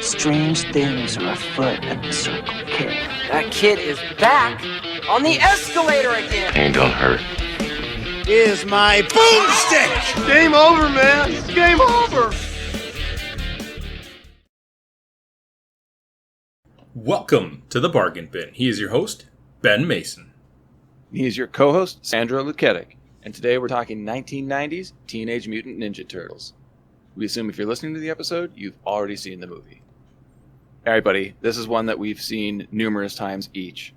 Strange things are afoot at the Circle K. That kid is back on the escalator again. Ain't gonna hurt. Here's my boomstick! Game over, man. It's game over. Welcome to the Bargain Bin. He is your host, Ben Mason. He is your co-host, Sandra Luketic. And today we're talking 1990s Teenage Mutant Ninja Turtles. We assume if you're listening to the episode, you've already seen the movie. All right, buddy. This is one that we've seen numerous times each.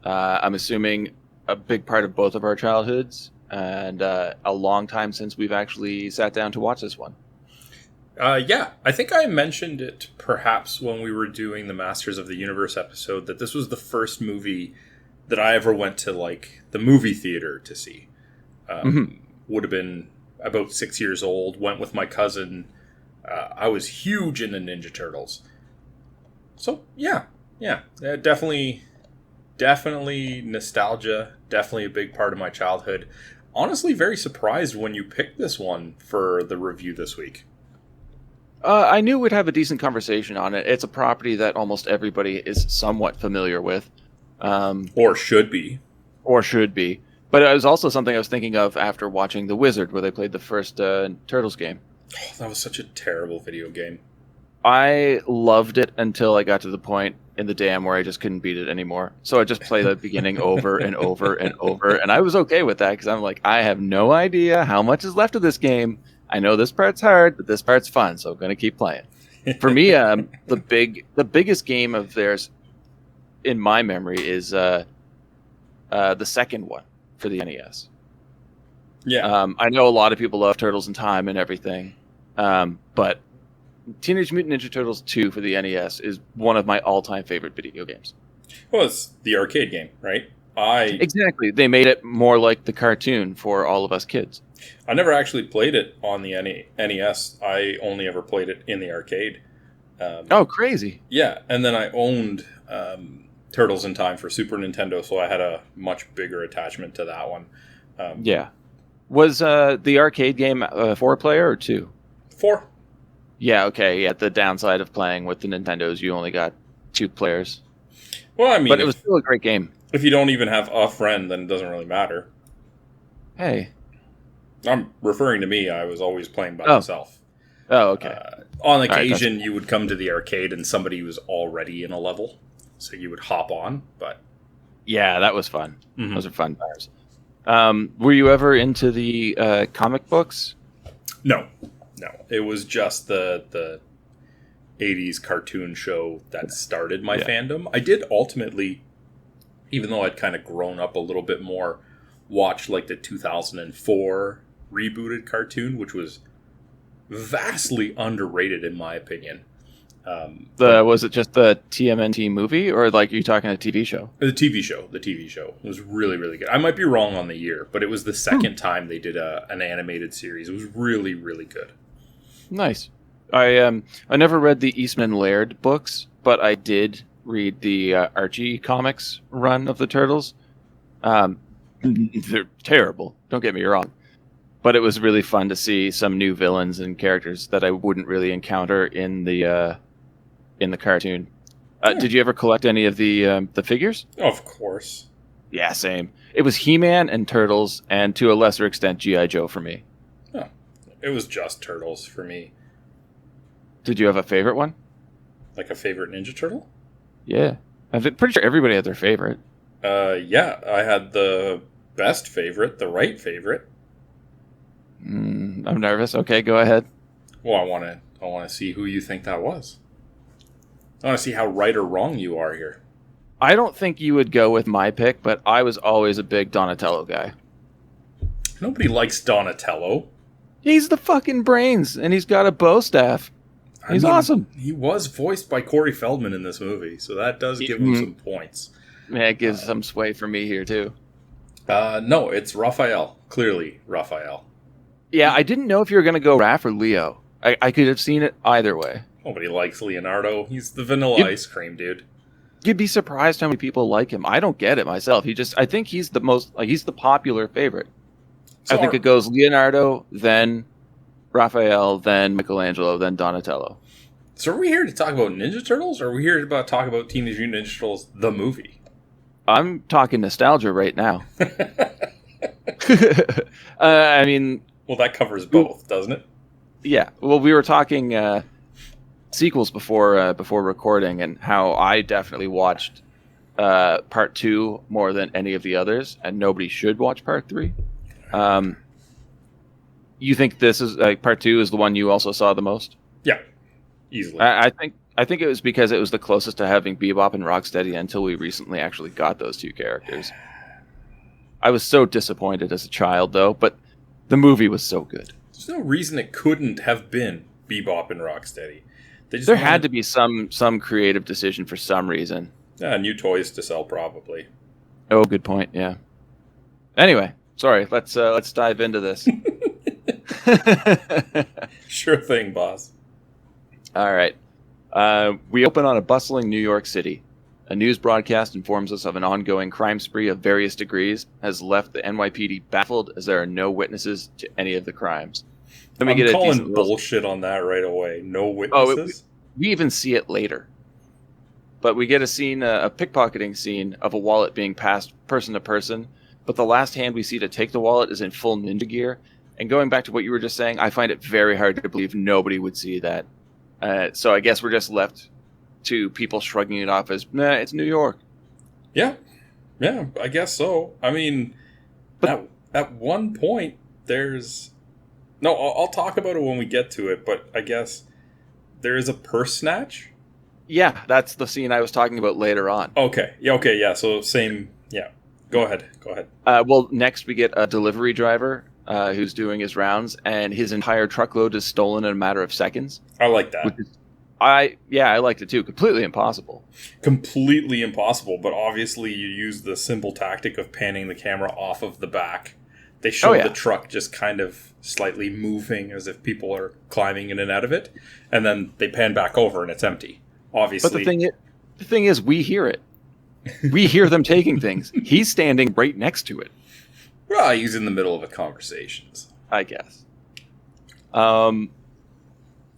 I'm assuming a big part of both of our childhoods, and a long time since we've actually sat down to watch this one. Yeah, I think I mentioned it perhaps when we were doing the Masters of the Universe episode, that this was the first movie that I ever went to, like, the movie theater to see. Would have been about 6 years old, went with my cousin. I was huge into Ninja Turtles. So, yeah, definitely nostalgia, definitely a big part of my childhood. Honestly, very surprised when you picked this one for the review this week. I knew we'd have a decent conversation on it. It's a property that almost everybody is somewhat familiar with. Or should be. But it was also something I was thinking of after watching The Wizard, where they played the first Turtles game. Oh, that was such a terrible video game. I loved it until I got to the point in the dam where I just couldn't beat it anymore. So I just played the beginning over and over and over. And I was okay with that because I'm like, I have no idea how much is left of this game. I know this part's hard, but this part's fun, so I'm going to keep playing. For me, the biggest game of theirs in my memory is the second one for the NES. Yeah. I know a lot of people love Turtles in Time and everything, but Teenage Mutant Ninja Turtles 2 for the NES is one of my all-time favorite video games. Well, it's the arcade game, right? Exactly. They made it more like the cartoon for all of us kids. I never actually played it on the NES. I only ever played it in the arcade. Oh, crazy. Yeah, and then I owned Turtles in Time for Super Nintendo, so I had a much bigger attachment to that one. Yeah. Was the arcade game 4-player or 2? 4. Yeah, okay. Yeah, the downside of playing with the Nintendos, you only got 2 players. Well, I mean... But it was still a great game. If you don't even have a friend, then it doesn't really matter. Hey. I'm referring to me. I was always playing by myself. Oh, okay. On occasion, you would come to the arcade and somebody was already in a level, so you would hop on, but... Yeah, that was fun. Mm-hmm. Those are fun times. Were you ever into the comic books? No. It was just the 80s cartoon show that started my fandom. I did ultimately, even though I'd kind of grown up a little bit more, watch like the 2004 rebooted cartoon, which was vastly underrated in my opinion. Was it just the TMNT movie, or like are you talking a TV show? The TV show. It was really, really good. I might be wrong on the year, but it was the second time they did an animated series. It was really, really good. Nice. I never read the Eastman Laird books, but I did read the Archie comics run of the Turtles. They're terrible, don't get me wrong. But it was really fun to see some new villains and characters that I wouldn't really encounter in the cartoon. Did you ever collect any of the figures? Of course. Yeah, same. It was He-Man and Turtles, and to a lesser extent, G.I. Joe for me. Oh, it was just Turtles for me. Did you have a favorite one? Like a favorite Ninja Turtle? Yeah. I'm pretty sure everybody had their favorite. Yeah, I had the best favorite, the right favorite. I'm nervous. Okay, go ahead. Well, I want to see who you think that was. I want to see how right or wrong you are here. I don't think you would go with my pick, but I was always a big Donatello guy. Nobody likes Donatello. He's the fucking brains, and he's got a bow staff. He's awesome. He was voiced by Corey Feldman in this movie, so that does give him some points. Yeah, it gives some sway for me here, too. No, it's Raphael. Clearly, Raphael. Yeah, I didn't know if you were going to go Raph or Leo. I could have seen it either way. Nobody likes Leonardo. He's the vanilla ice cream dude. You'd be surprised how many people like him. I don't get it myself. I think he's the most, he's the popular favorite. So I think it goes Leonardo, then Raphael, then Michelangelo, then Donatello. So are we here to talk about Ninja Turtles, or are we here to talk about Teenage Mutant Ninja Turtles, the movie? I'm talking nostalgia right now. I mean... Well, that covers both, doesn't it? Yeah. Well, we were talking sequels before recording, and how I definitely watched Part 2 more than any of the others, and nobody should watch Part 3. You think this is Part 2 is the one you also saw the most? Yeah, easily. I think it was because it was the closest to having Bebop and Rocksteady until we recently actually got those two characters. I was so disappointed as a child, though, but the movie was so good. There's no reason it couldn't have been Bebop and Rocksteady. There had to be some creative decision for some reason. Yeah, new toys to sell, probably. Oh, good point. Yeah. Anyway, sorry. Let's dive into this. Sure thing, boss. All right. We open on a bustling New York City. A news broadcast informs us of an ongoing crime spree of various degrees has left the NYPD baffled as there are no witnesses to any of the crimes. I'm calling bullshit on that right away. No witnesses? We even see it later. But we get a scene, a pickpocketing scene of a wallet being passed person to person, but the last hand we see to take the wallet is in full ninja gear. And going back to what you were just saying, I find it very hard to believe nobody would see that. So I guess we're just left to people shrugging it off as, nah, it's New York. Yeah, I guess so. I mean, but at one point, there's... No, I'll talk about it when we get to it, but I guess there is a purse snatch? Yeah, that's the scene I was talking about later on. Okay, yeah, so same, yeah. Go ahead. Well, next we get a delivery driver who's doing his rounds, and his entire truckload is stolen in a matter of seconds. I like that. I liked it too. Completely impossible, but obviously you use the simple tactic of panning the camera off of the back. They show the truck just kind of slightly moving as if people are climbing in and out of it, and then they pan back over and it's empty. Obviously. But the thing is, we hear it. We hear them taking things. He's standing right next to it. Well, he's in the middle of a conversation, I guess. How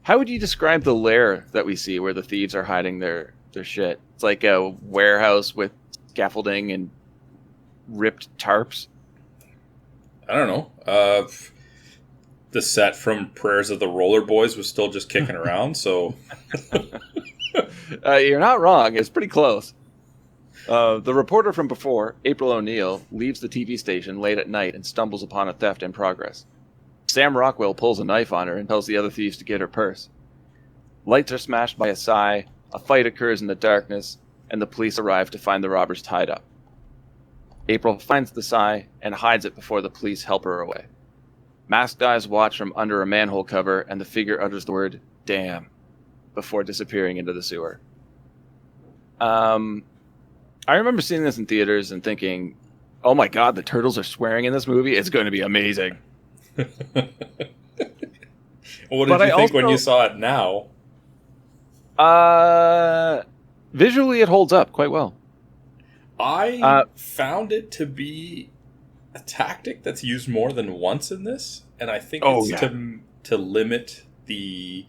would you describe the lair that we see where the thieves are hiding their shit? It's like a warehouse with scaffolding and ripped tarps. I don't know. The set from Prayers of the Roller Boys was still just kicking around, so... You're not wrong. It's pretty close. The reporter from before, April O'Neil, leaves the TV station late at night and stumbles upon a theft in progress. Sam Rockwell pulls a knife on her and tells the other thieves to get her purse. Lights are smashed by a sigh, a fight occurs in the darkness, and the police arrive to find the robbers tied up. April finds the sigh and hides it before the police help her away. Masked eyes watch from under a manhole cover, and the figure utters the word, "damn," before disappearing into the sewer. I remember seeing this in theaters and thinking, oh my god, the turtles are swearing in this movie? It's going to be amazing. What did you think when you saw it now? Visually, it holds up quite well. I found it to be a tactic that's used more than once in this, and I think to limit the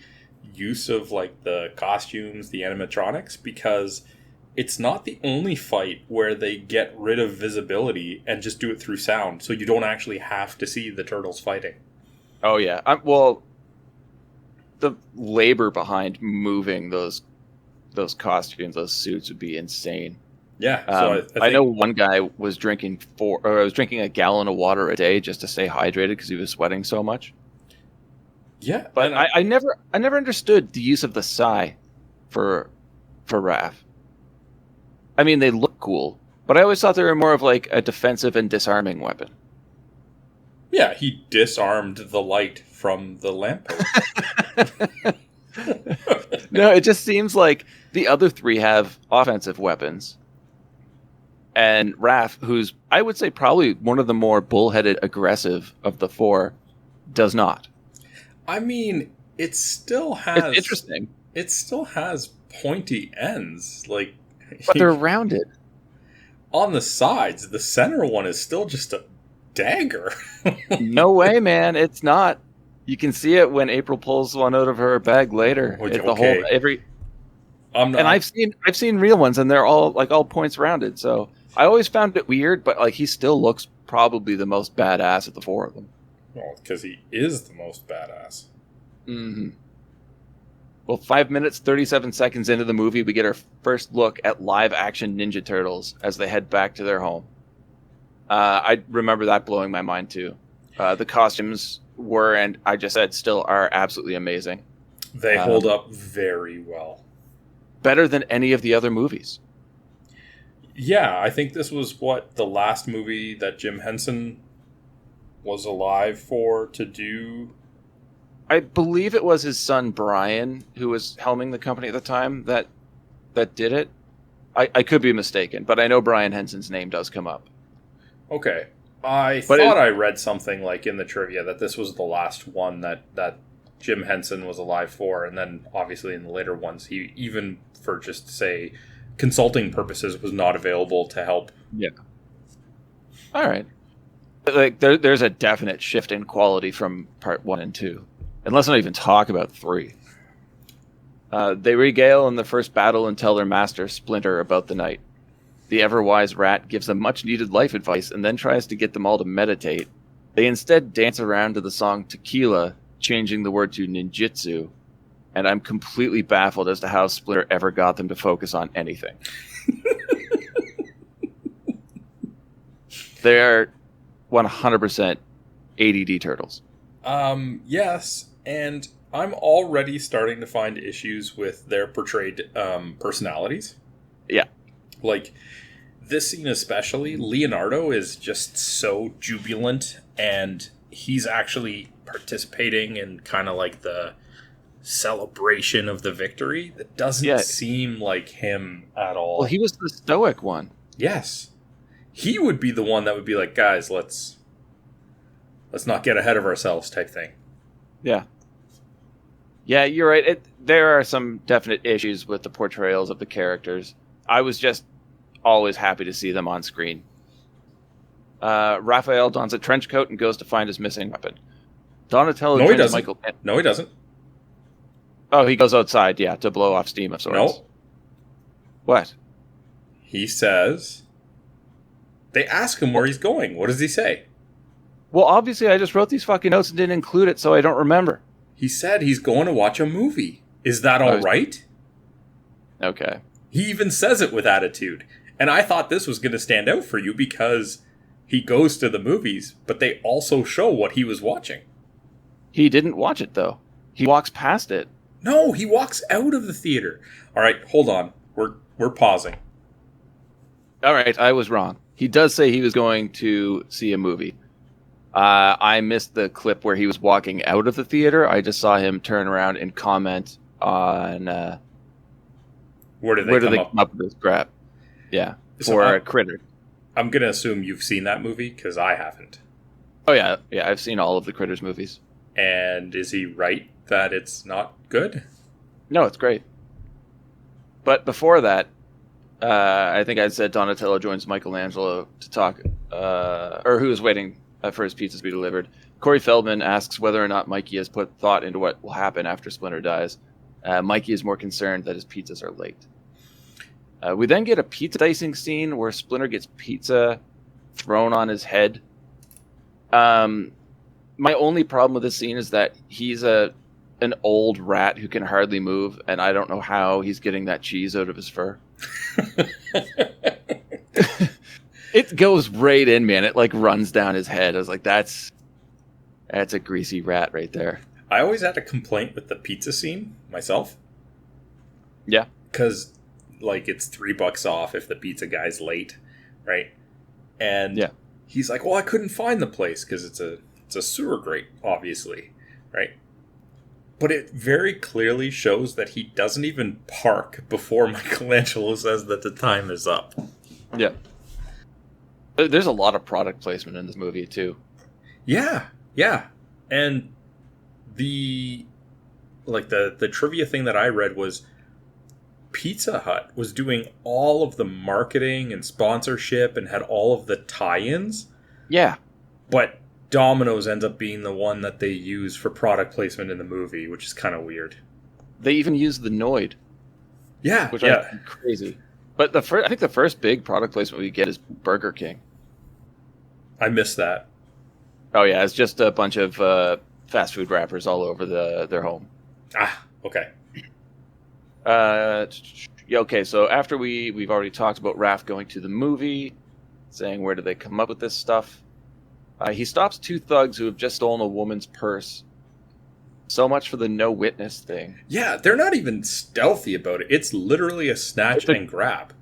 use of like the costumes, the animatronics, because it's not the only fight where they get rid of visibility and just do it through sound, so you don't actually have to see the turtles fighting. Oh yeah, well, the labor behind moving those costumes, those suits would be insane. Yeah, so I know one guy was drinking a gallon of water a day just to stay hydrated because he was sweating so much. Yeah, but I never understood the use of the sai for Raph. I mean, they look cool, but I always thought they were more of like a defensive and disarming weapon. Yeah, he disarmed the light from the lamppost. No, it just seems like the other three have offensive weapons. And Raph, who's, I would say, probably one of the more bullheaded, aggressive of the four, does not. I mean, it still has... It's interesting. It still has pointy ends. Like, but they're rounded. On the sides, the center one is still just a dagger. No way, man. It's not. You can see it when April pulls one out of her bag later. Which, The whole I'm not, and I've seen real ones, and they're all points rounded. So I always found it weird, but like he still looks probably the most badass of the four of them. well, because he is the most badass. Mm-hmm. Well, 5 minutes, 37 seconds into the movie, we get our first look at live-action Ninja Turtles as they head back to their home. I remember that blowing my mind, too. The costumes were, and I just said still are, absolutely amazing. They hold up very well. Better than any of the other movies. Yeah, I think this was, the last movie that Jim Henson was alive for to do. I believe it was his son Brian, who was helming the company at the time, that did it. I could be mistaken, but I know Brian Henson's name does come up. Okay. I thought I read something like in the trivia that this was the last one that Jim Henson was alive for, and then obviously in the later ones, he even for just say consulting purposes was not available to help. Yeah. All right. Like there's a definite shift in quality from part 1 and 2. And let's not even talk about 3. They regale in the first battle and tell their master, Splinter, about the night. The ever-wise rat gives them much-needed life advice and then tries to get them all to meditate. They instead dance around to the song Tequila, changing the word to ninjutsu. And I'm completely baffled as to how Splinter ever got them to focus on anything. They are 100% ADD turtles. Yes, and I'm already starting to find issues with their portrayed personalities. Yeah. Like, this scene especially, Leonardo is just so jubilant, and he's actually participating in kind of like the celebration of the victory. That doesn't seem like him at all. Well, he was the stoic one. Yes. He would be the one that would be like, guys, let's not get ahead of ourselves type thing. Yeah. Yeah, you're right. There are some definite issues with the portrayals of the characters. I was just always happy to see them on screen. Raphael dons a trench coat and goes to find his missing weapon. Donatello joins Michael. No, he doesn't. Oh, he goes outside, to blow off steam of sorts. No. What? He says... They ask him where he's going. What does he say? Well, obviously, I just wrote these fucking notes and didn't include it, so I don't remember. He said he's going to watch a movie. Is that all right? Okay. He even says it with attitude. And I thought this was going to stand out for you because he goes to the movies, but they also show what he was watching. He didn't watch it, though. He walks past it. No, he walks out of the theater. All right, hold on. We're pausing. All right, I was wrong. He does say he was going to see a movie. I missed the clip where he was walking out of the theater. I just saw him turn around and comment on where did they come up with this crap. Yeah, for a Critter. I'm going to assume you've seen that movie because I haven't. Oh, yeah. Yeah, I've seen all of the Critters movies. And is he right that it's not good? No, it's great. But before that, I think I said Donatello joins Michelangelo to talk, or who is waiting for his pizzas to be delivered. Corey Feldman asks whether or not Mikey has put thought into what will happen after Splinter dies. Mikey is more concerned that his pizzas are late. We then get a pizza dicing scene where Splinter gets pizza thrown on his head. My only problem with this scene is that he's an old rat who can hardly move, and I don't know how he's getting that cheese out of his fur. It goes right in, man. It like runs down his head. I was like, that's a greasy rat right there. I always had a complaint with the pizza scene myself. Yeah. Because like it's $3 off if the pizza guy's late, right? And he's like, well, I couldn't find the place because it's a sewer grate, obviously, right? But it very clearly shows that he doesn't even park before Michelangelo says that the time is up. Yeah. There's a lot of product placement in this movie, too. Yeah. And the trivia thing that I read was Pizza Hut was doing all of the marketing and sponsorship and had all of the tie-ins. Yeah. But Domino's ends up being the one that they use for product placement in the movie, which is kind of weird. They even use the Noid, which I think is crazy. But I think the first big product placement we get is Burger King. I missed that. Oh yeah, it's just a bunch of fast food wrappers all over their home. Ah, okay. Okay, so after we've already talked about Raph going to the movie, saying where did they come up with this stuff, he stops two thugs who have just stolen a woman's purse. So much for the no witness thing. Yeah, they're not even stealthy about it. It's literally a snatch and grab.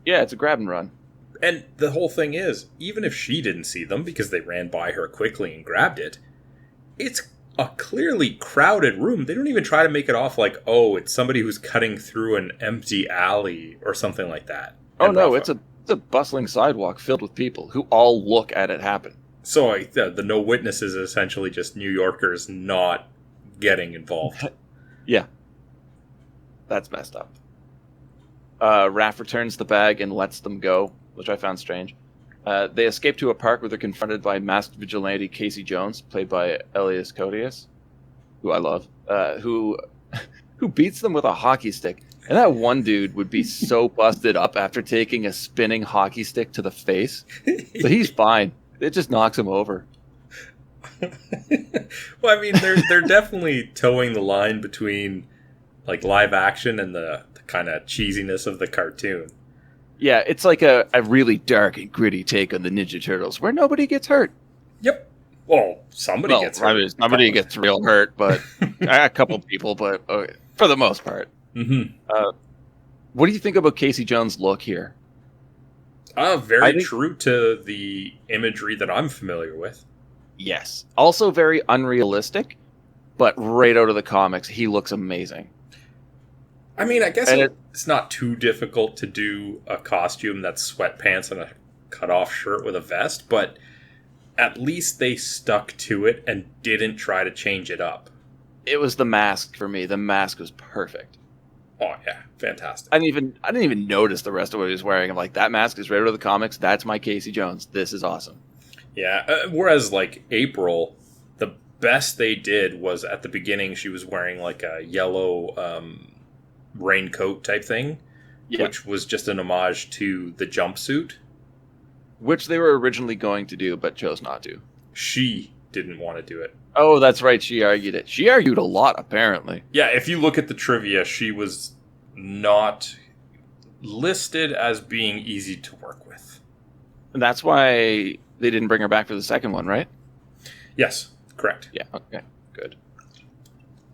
Yeah, it's a grab and run. And the whole thing is, even if she didn't see them because they ran by her quickly and grabbed it, it's a clearly crowded room. They don't even try to make it off like, oh, it's somebody who's cutting through an empty alley or something like that. Oh no, it's a bustling sidewalk filled with people who all look at it happen. So the no witnesses is essentially just New Yorkers not getting involved. Yeah. That's messed up. Raph returns the bag and lets them go, which I found strange. They escape to a park where they're confronted by masked vigilante Casey Jones, played by Elias Koteas, who I love, who beats them with a hockey stick. And that one dude would be so busted up after taking a spinning hockey stick to the face. But he's fine. It just knocks him over. Well, I mean, they're definitely towing the line between like live action and the kind of cheesiness of the cartoon. Yeah, it's like a really dark and gritty take on the Ninja Turtles, where nobody gets hurt. Yep. Well, somebody gets hurt. I mean, somebody gets real hurt, but a couple people, but for the most part. Mm-hmm. What do you think about Casey Jones' look here? Very true to the imagery that I'm familiar with. Yes. Also very unrealistic, but right out of the comics, he looks amazing. I mean, I guess it's not too difficult to do a costume that's sweatpants and a cut-off shirt with a vest, but at least they stuck to it and didn't try to change it up. It was the mask for me. The mask was perfect. Oh, yeah. Fantastic. I didn't even notice the rest of what he was wearing. I'm like, that mask is right out of the comics. That's my Casey Jones. This is awesome. Yeah. Whereas, like, April, the best they did was at the beginning, she was wearing, like, a yellow raincoat type thing, which was just an homage to the jumpsuit. Which they were originally going to do, but chose not to. She didn't want to do it. Oh, that's right. She argued it. She argued a lot, apparently. Yeah, if you look at the trivia, she was not listed as being easy to work with. And that's why they didn't bring her back for the second one, right? Yes, correct. Yeah, okay, good.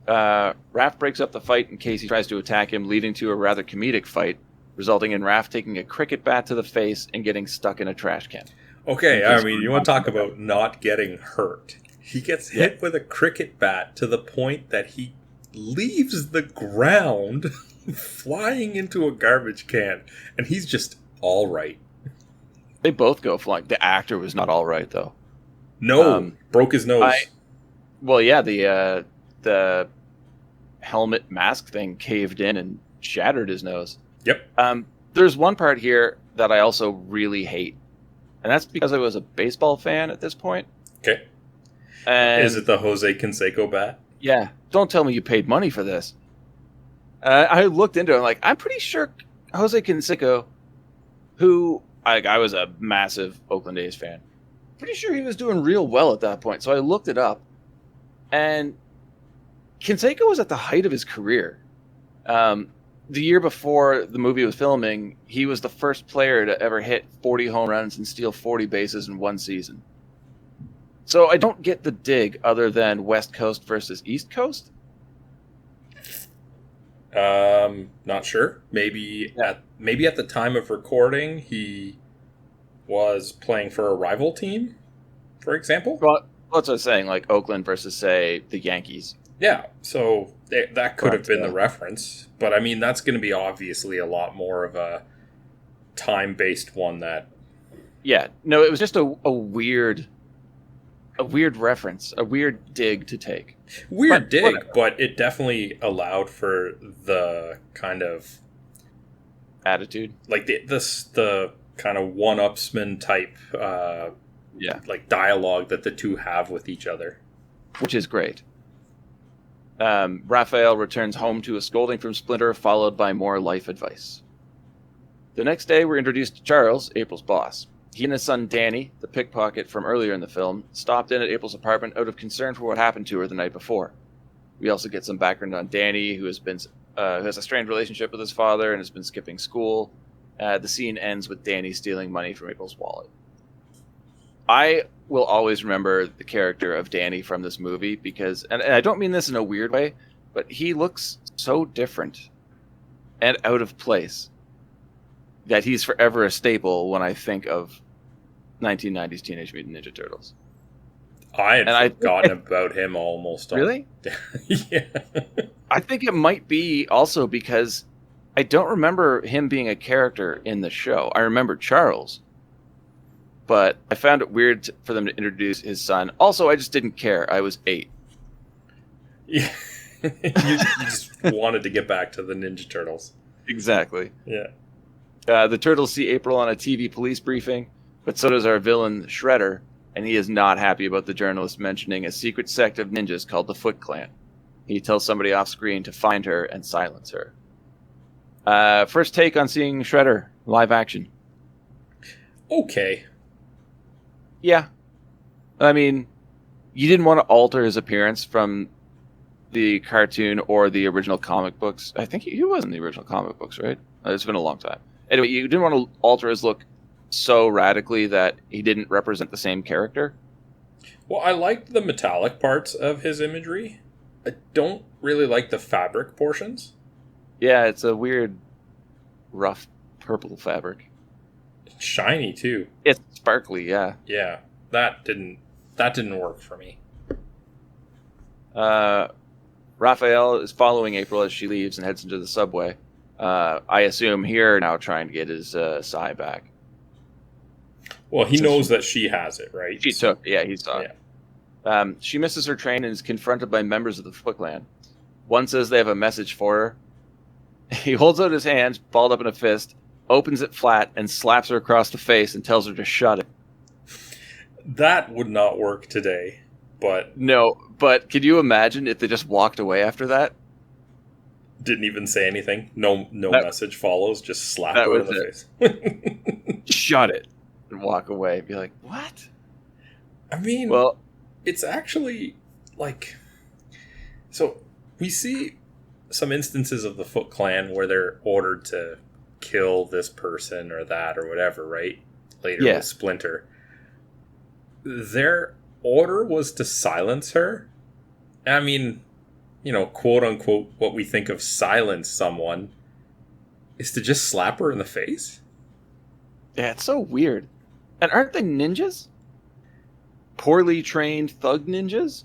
Raph breaks up the fight and Casey tries to attack him, leading to a rather comedic fight, resulting in Raph taking a cricket bat to the face and getting stuck in a trash can. Okay, I mean, you want to talk about not getting hurt. He gets hit with a cricket bat to the point that he leaves the ground flying into a garbage can, and he's just all right. They both go flying. The actor was not all right, though. No, broke his nose. The helmet mask thing caved in and shattered his nose. Yep. There's one part here that I also really hate, and that's because I was a baseball fan at this point. Okay. And is it the Jose Canseco bat? Yeah. Don't tell me you paid money for this. I looked into it. I'm like, I'm pretty sure Jose Canseco, who I was a massive Oakland A's fan, pretty sure he was doing real well at that point. So I looked it up, and Canseco was at the height of his career. The year before the movie was filming, he was the first player to ever hit 40 home runs and steal 40 bases in one season. So I don't get the dig other than West Coast versus East Coast. Not sure. Maybe at the time of recording, he was playing for a rival team, for example. Well, that's what I was saying, like Oakland versus, say, the Yankees. Yeah, so that could have been the reference. But, I mean, that's going to be obviously a lot more of a time-based one that... Yeah, no, it was just a weird reference, a weird dig to take. But it definitely allowed for the kind of... attitude? Like the kind of one-upsman type like dialogue that the two have with each other. Which is great. Raphael returns home to a scolding from Splinter, followed by more life advice. The next day, we're introduced to Charles, April's boss. He and his son Danny, the pickpocket from earlier in the film, stopped in at April's apartment out of concern for what happened to her the night before. We also get some background on Danny, who has a strained relationship with his father and has been skipping school. The scene ends with Danny stealing money from April's wallet. I will always remember the character of Danny from this movie because, and I don't mean this in a weird way, but he looks so different and out of place that he's forever a staple when I think of 1990s Teenage Mutant Ninja Turtles. I had forgotten about him almost. Really? Yeah. I think it might be also because I don't remember him being a character in the show. I remember Charles, but I found it weird for them to introduce his son. Also, I just didn't care. I was 8. Yeah. you just wanted to get back to the Ninja Turtles. Exactly. Yeah. The Turtles see April on a TV police briefing, but so does our villain, Shredder, and he is not happy about the journalist mentioning a secret sect of ninjas called the Foot Clan. He tells somebody off screen to find her and silence her. First take on seeing Shredder live action. Okay. Yeah. I mean, you didn't want to alter his appearance from the cartoon or the original comic books. I think he was in the original comic books, right? It's been a long time. Anyway, you didn't want to alter his look so radically that he didn't represent the same character. Well, I liked the metallic parts of his imagery. I don't really like the fabric portions. Yeah, it's a weird, rough purple fabric. It's shiny too. It's sparkly, yeah. Yeah, that didn't work for me. Raphael is following April as she leaves and heads into the subway. I assume here now trying to get his Sai back. Well, he knows that she has it, right? He saw it. She misses her train and is confronted by members of the Foot Clan. One says they have a message for her. He holds out his hand, balled up in a fist, opens it flat, and slaps her across the face and tells her to shut it. That would not work today, but... No, but can you imagine if they just walked away after that? Didn't even say anything. No message follows. Just slap her in the face. Shut it. And walk away. Be like, what? I mean, well, it's actually like... So, we see some instances of the Foot Clan where they're ordered to kill this person or that or whatever, right? Later with Splinter. Their order was to silence her. I mean... quote unquote, what we think of silence someone is to just slap her in the face? Yeah, it's so weird. And aren't they ninjas? Poorly trained thug ninjas?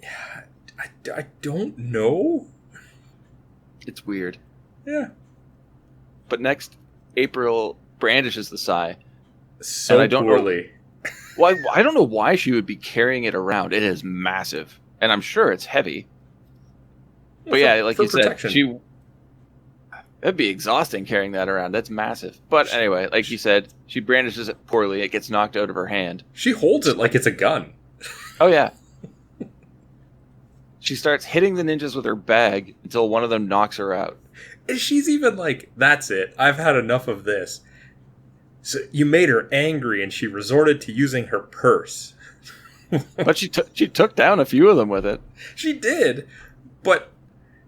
Yeah, I don't know. It's weird. Yeah. But next, April brandishes the Sai. So and I don't poorly. Know, I don't know why she would be carrying it around. It is massive. And I'm sure it's heavy. But yeah, like you said, it'd be exhausting carrying that around. That's massive. But anyway, like you said, she brandishes it poorly. It gets knocked out of her hand. She holds it like it's a gun. Oh, yeah. She starts hitting the ninjas with her bag until one of them knocks her out. And she's even like, that's it. I've had enough of this. So you made her angry and she resorted to using her purse. But she took down a few of them with it. She did. But...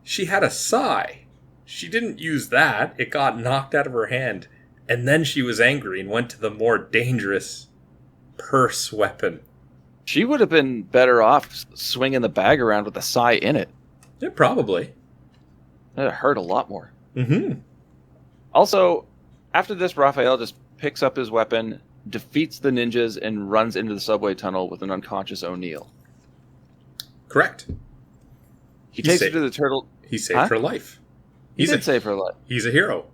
she had a Sai. She didn't use that. It got knocked out of her hand. And then she was angry and went to the more dangerous purse weapon. She would have been better off swinging the bag around with a Sai in it. Yeah, probably. It hurt a lot more. Mm-hmm. Also, after this, Raphael just picks up his weapon, defeats the ninjas, and runs into the subway tunnel with an unconscious O'Neill. Correct. He takes her to the turtle... He saved her life. He did save her life. He's a hero.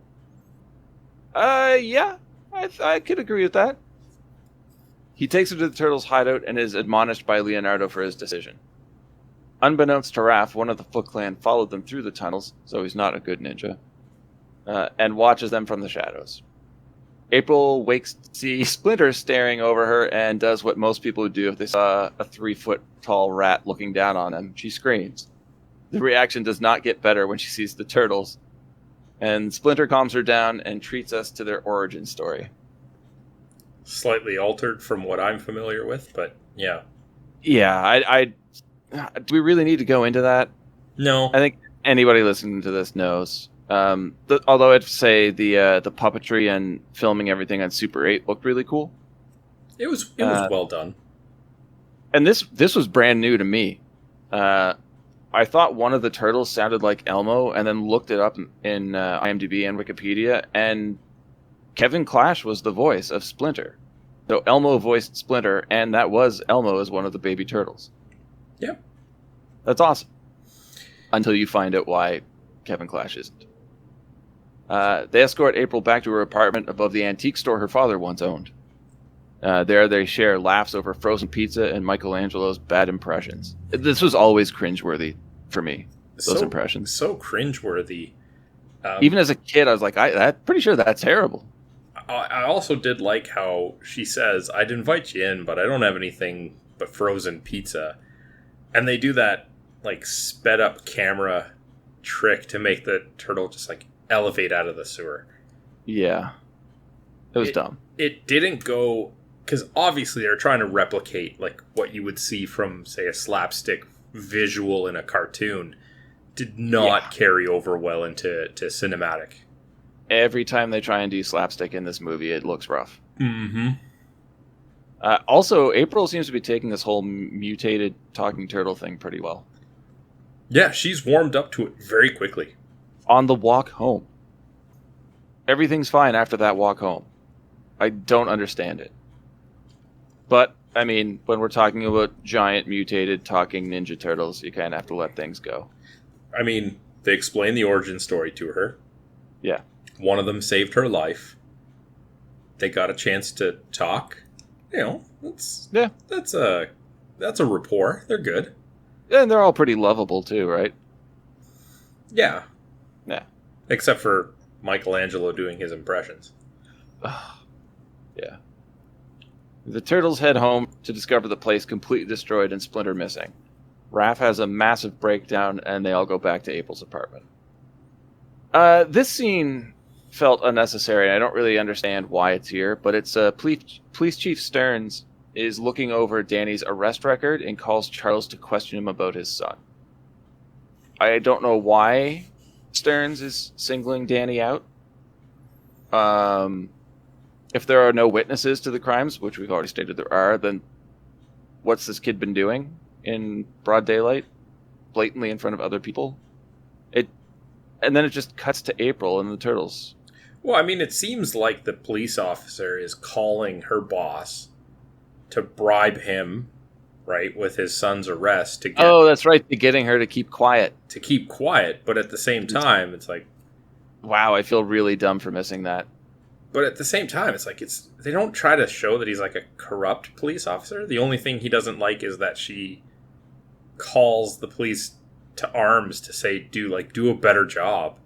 Yeah. I could agree with that. He takes her to the turtle's hideout and is admonished by Leonardo for his decision. Unbeknownst to Raph, one of the Foot Clan followed them through the tunnels, so he's not a good ninja, and watches them from the shadows. April wakes to see Splinter staring over her and does what most people would do if they saw a 3-foot-tall rat looking down on them. She screams. The reaction does not get better when she sees the turtles. And Splinter calms her down and treats us to their origin story. Slightly altered from what I'm familiar with, but yeah. Yeah, do we really need to go into that? No. I think anybody listening to this knows. Although I'd say the puppetry and filming everything on Super 8 looked really cool. It was well done. And this was brand new to me. I thought one of the turtles sounded like Elmo, and then looked it up in IMDb and Wikipedia, and Kevin Clash was the voice of Splinter. So Elmo voiced Splinter, and that was Elmo as one of the baby turtles. Yep. That's awesome. Until you find out why Kevin Clash isn't. They escort April back to her apartment above the antique store her father once owned. There they share laughs over frozen pizza and Michelangelo's bad impressions. This was always cringeworthy for me, those impressions. So cringeworthy. Even as a kid, I was like, I'm pretty sure that's terrible. I also did like how she says, I'd invite you in, but I don't have anything but frozen pizza. And they do that, like, sped up camera trick to make the turtle just, like, elevate out of the sewer. Yeah. It was dumb. It didn't go... Because obviously they're trying to replicate, like, what you would see from, say, a slapstick visual in a cartoon. Did not carry over well into cinematic. Every time they try and do slapstick in this movie, it looks rough. Mm-hmm. Also, April seems to be taking this whole mutated talking turtle thing pretty well. Yeah, she's warmed up to it very quickly. On the walk home. Everything's fine after that walk home. I don't understand it. But, I mean, when we're talking about giant mutated talking ninja turtles, you kind of have to let things go. I mean, they explain the origin story to her. Yeah. One of them saved her life. They got a chance to talk. You know, that's a rapport. They're good. And they're all pretty lovable too, right? Yeah. Yeah. Except for Michelangelo doing his impressions. Yeah. The turtles head home to discover the place completely destroyed and Splinter missing. Raph has a massive breakdown, and they all go back to April's apartment. This scene felt unnecessary, and I don't really understand why it's here, but it's Police Chief Stearns is looking over Danny's arrest record and calls Charles to question him about his son. I don't know why Stearns is singling Danny out. If there are no witnesses to the crimes, which we've already stated there are, then what's this kid been doing in broad daylight, blatantly in front of other people? And then it just cuts to April and the turtles. Well, I mean, it seems like the police officer is calling her boss to bribe him, right, with his son's arrest to get... Oh, that's right, to getting her to keep quiet. To keep quiet, but at the same time, it's like... Wow, I feel really dumb for missing that. But at the same time, it's like they don't try to show that he's like a corrupt police officer. The only thing he doesn't like is that she calls the police to arms to say, do a better job.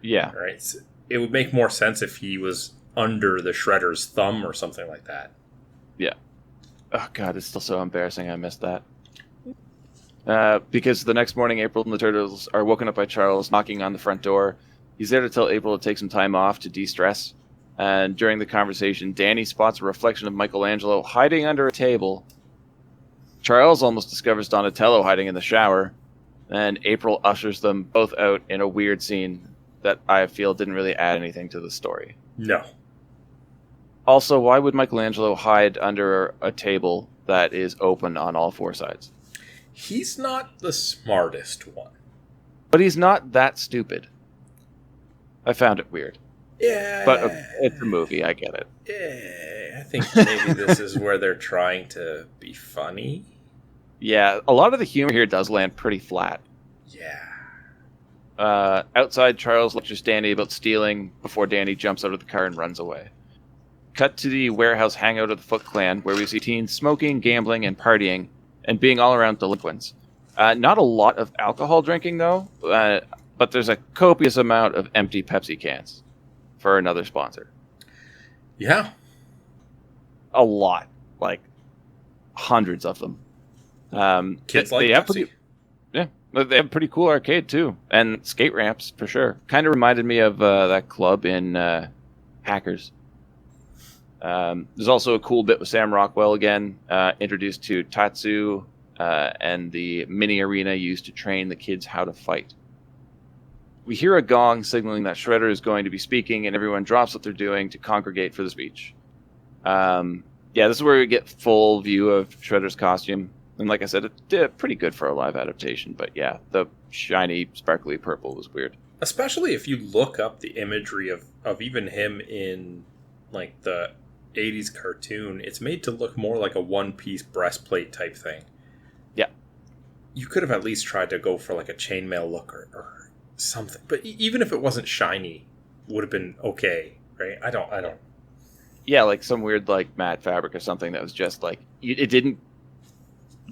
Yeah. Right? It would make more sense if he was under the Shredder's thumb or something like that. Yeah. Oh, God, it's still so embarrassing I missed that. Because the next morning, April and the turtles are woken up by Charles knocking on the front door. He's there to tell April to take some time off to de-stress. And during the conversation, Danny spots a reflection of Michelangelo hiding under a table. Charles almost discovers Donatello hiding in the shower. And April ushers them both out in a weird scene that I feel didn't really add anything to the story. No. Also, why would Michelangelo hide under a table that is open on all four sides? He's not the smartest one. But he's not that stupid. I found it weird. Yeah. But it's a movie, I get it. Yeah, I think maybe this is where they're trying to be funny. Yeah, a lot of the humor here does land pretty flat. Yeah. Outside, Charles lectures Danny about stealing before Danny jumps out of the car and runs away. Cut to the warehouse hangout of the Foot Clan, where we see teens smoking, gambling, and partying, and being all around delinquents. Not a lot of alcohol drinking, though, but there's a copious amount of empty Pepsi cans for another sponsor. Yeah. A lot. Like, hundreds of them. Kids like they have Pepsi. they have pretty cool arcade, too. And skate ramps, for sure. Kind of reminded me of that club in Hackers. There's also a cool bit with Sam Rockwell again, introduced to Tatsu and the mini arena used to train the kids how to fight. We hear a gong signaling that Shredder is going to be speaking, and everyone drops what they're doing to congregate for the speech. This is where we get full view of Shredder's costume. And like I said, it did pretty good for a live adaptation, but yeah, the shiny, sparkly purple was weird. Especially if you look up the imagery of even him in like the 80s cartoon, it's made to look more like a one-piece breastplate type thing. Yeah. You could have at least tried to go for like a chainmail look or something. But even if it wasn't shiny, would have been okay, right? I don't. Yeah, like some weird like matte fabric or something that was just like it didn't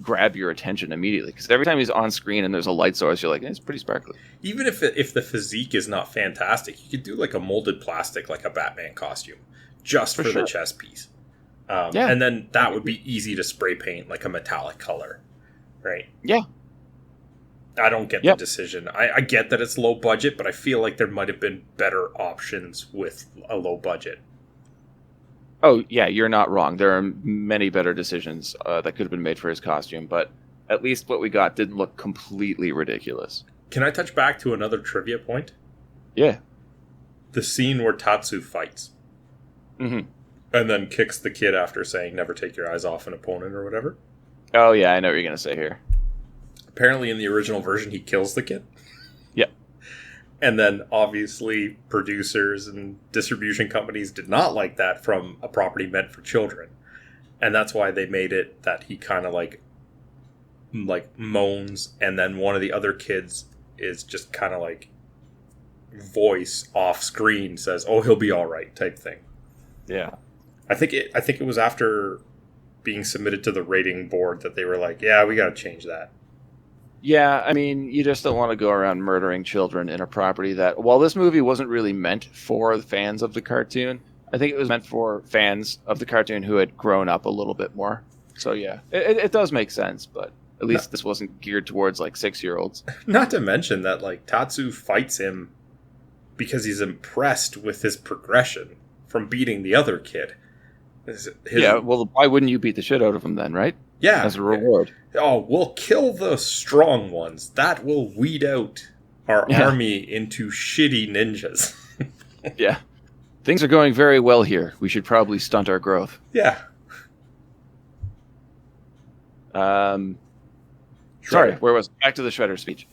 grab your attention immediately, because every time he's on screen and there's a light source, you're like, it's pretty sparkly. Even if the physique is not fantastic, you could do like a molded plastic, like a Batman costume, just for the chest piece. And then that would be easy to spray paint like a metallic color, right? Yeah. I don't get the decision. I get that it's low budget, but I feel like there might have been better options with a low budget. Oh, yeah, you're not wrong. There are many better decisions that could have been made for his costume, but at least what we got didn't look completely ridiculous. Can I touch back to another trivia point? Yeah. The scene where Tatsu fights. Mm-hmm. And then kicks the kid after saying, never take your eyes off an opponent or whatever. Oh, yeah, I know what you're going to say here. Apparently in the original version, he kills the kid. Yep. And then, obviously, producers and distribution companies did not like that from a property meant for children. And that's why they made it that he kind of, like moans, and then one of the other kids is just kind of, like, voice off screen says, oh, he'll be all right, type thing. Yeah. I think it was after being submitted to the rating board that they were like, yeah, we got to change that. Yeah, I mean, you just don't want to go around murdering children in a property that, while this movie wasn't really meant for the fans of the cartoon, I think it was meant for fans of the cartoon who had grown up a little bit more. So yeah, it does make sense, but at least this wasn't geared towards like 6-year-olds. Not to mention that like Tatsu fights him because he's impressed with his progression from beating the other kid. Yeah, well, why wouldn't you beat the shit out of him then, right? Yeah. As a reward. Oh, we'll kill the strong ones. That will weed out our army into shitty ninjas. Yeah. Things are going very well here. We should probably stunt our growth. Yeah. Sorry, where was back to the Shredder speech.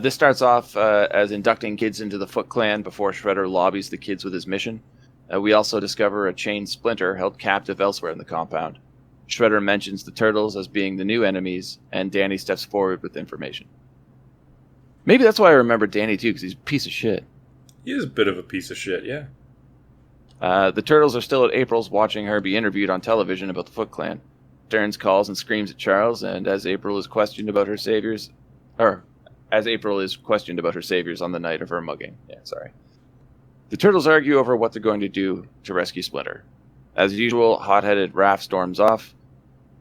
This starts off as inducting kids into the Foot Clan before Shredder lobbies the kids with his mission. We also discover a chain splinter held captive elsewhere in the compound. Shredder mentions the turtles as being the new enemies, and Danny steps forward with information. Maybe that's why I remember Danny too, because he's a piece of shit. He is a bit of a piece of shit, yeah. The turtles are still at April's watching her be interviewed on television about the Foot Clan. Stearns calls and screams at Charles, and as April is questioned about her saviors on the night of her mugging. Yeah, sorry. The turtles argue over what they're going to do to rescue Splinter. As usual, hot-headed Raph storms off.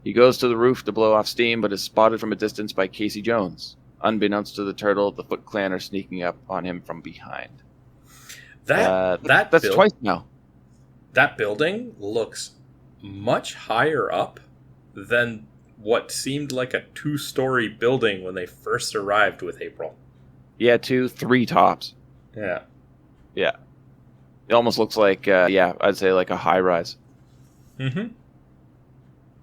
He goes to the roof to blow off steam, but is spotted from a distance by Casey Jones. Unbeknownst to the turtle, the Foot Clan are sneaking up on him from behind. That's twice now. That building looks much higher up than what seemed like a 2-story building when they first arrived with April. Yeah, 2, 3 tops. Yeah. Yeah. It almost looks like, I'd say like a high-rise. Mm-hmm.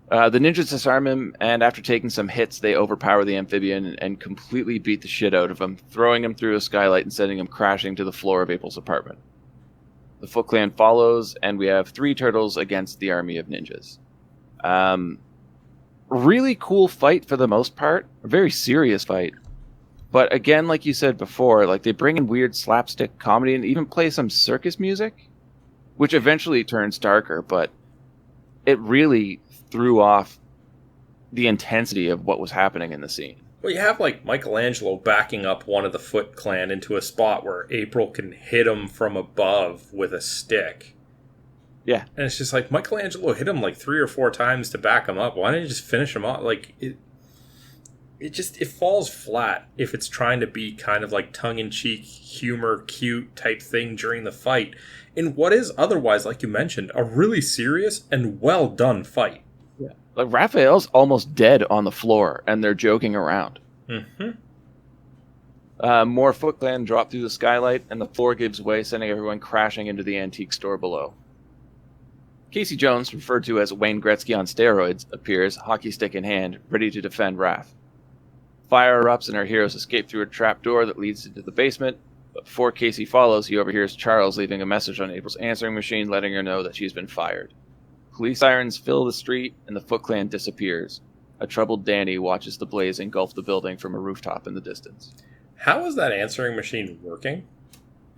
The ninjas disarm him, and after taking some hits, they overpower the amphibian and completely beat the shit out of him, throwing him through a skylight and sending him crashing to the floor of April's apartment. The Foot Clan follows, and we have 3 turtles against the army of ninjas. Really cool fight for the most part. A very serious fight. But again, like you said before, like they bring in weird slapstick comedy and even play some circus music, which eventually turns darker, but it really threw off the intensity of what was happening in the scene. Well, you have like Michelangelo backing up one of the Foot Clan into a spot where April can hit him from above with a stick. Yeah. And it's just like, Michelangelo hit him like 3 or 4 times to back him up. Why didn't you just finish him off? Like, it falls flat if it's trying to be kind of like tongue-in-cheek, humor, cute type thing during the fight. In what is otherwise, like you mentioned, a really serious and well-done fight. Yeah. Like, Raphael's almost dead on the floor, and they're joking around. Mm-hmm. More Foot Clan drop through the skylight, and the floor gives way, sending everyone crashing into the antique store below. Casey Jones, referred to as Wayne Gretzky on steroids, appears, hockey stick in hand, ready to defend Raph. Fire erupts and our heroes escape through a trap door that leads into the basement, but before Casey follows, he overhears Charles leaving a message on April's answering machine letting her know that she's been fired. Police sirens fill the street, and the Foot Clan disappears. A troubled Danny watches the blaze engulf the building from a rooftop in the distance. How is that answering machine working?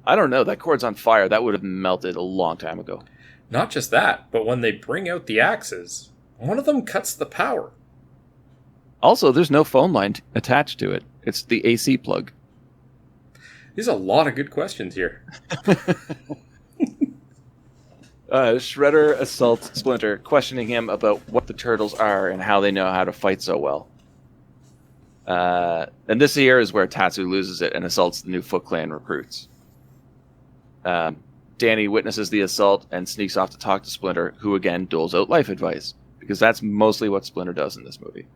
I don't know. That cord's on fire. That would have melted a long time ago. Not just that, but when they bring out the axes, one of them cuts the power. Also, there's no phone line attached to it. It's the AC plug. There's a lot of good questions here. Shredder assaults Splinter, questioning him about what the turtles are and how they know how to fight so well. And this here is where Tatsu loses it and assaults the new Foot Clan recruits. Danny witnesses the assault and sneaks off to talk to Splinter, who again doles out life advice, because that's mostly what Splinter does in this movie.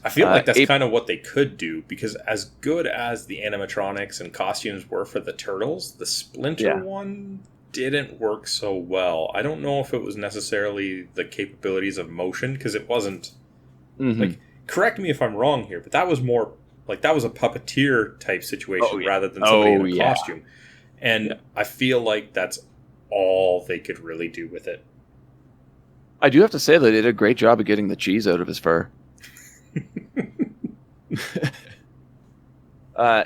I feel like that's kind of what they could do, because as good as the animatronics and costumes were for the turtles, the Splinter one didn't work so well. I don't know if it was necessarily the capabilities of motion, because it wasn't... Mm-hmm. Like, correct me if I'm wrong here, but that was more... Like, that was a puppeteer type situation rather than somebody in a costume. And I feel like that's all they could really do with it. I do have to say that they did a great job of getting the cheese out of his fur.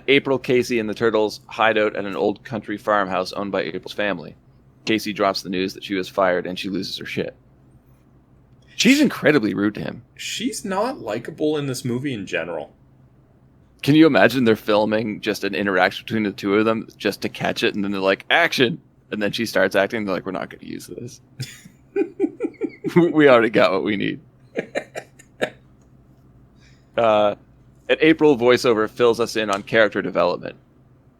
April, Casey, and the Turtles hide out at an old country farmhouse owned by April's family. Casey drops the news that she was fired and she loses her shit. She's incredibly rude to him. She's not likable in this movie in general. Can you imagine they're filming just an interaction between the two of them just to catch it, and then they're like, action! And then she starts acting, they're like, we're not going to use this. We already got what we need. An April voiceover fills us in on character development.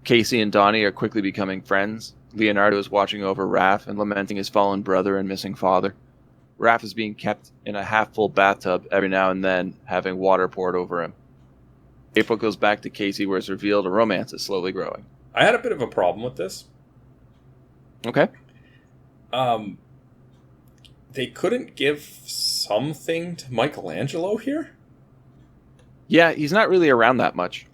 Casey and Donnie are quickly becoming friends. Leonardo is watching over Raph and lamenting his fallen brother and missing father. Raph is being kept in a half-full bathtub every now and then, having water poured over him. April goes back to Casey, where it's revealed a romance is slowly growing. I had a bit of a problem with this. Okay. They couldn't give something to Michelangelo here? Yeah, he's not really around that much.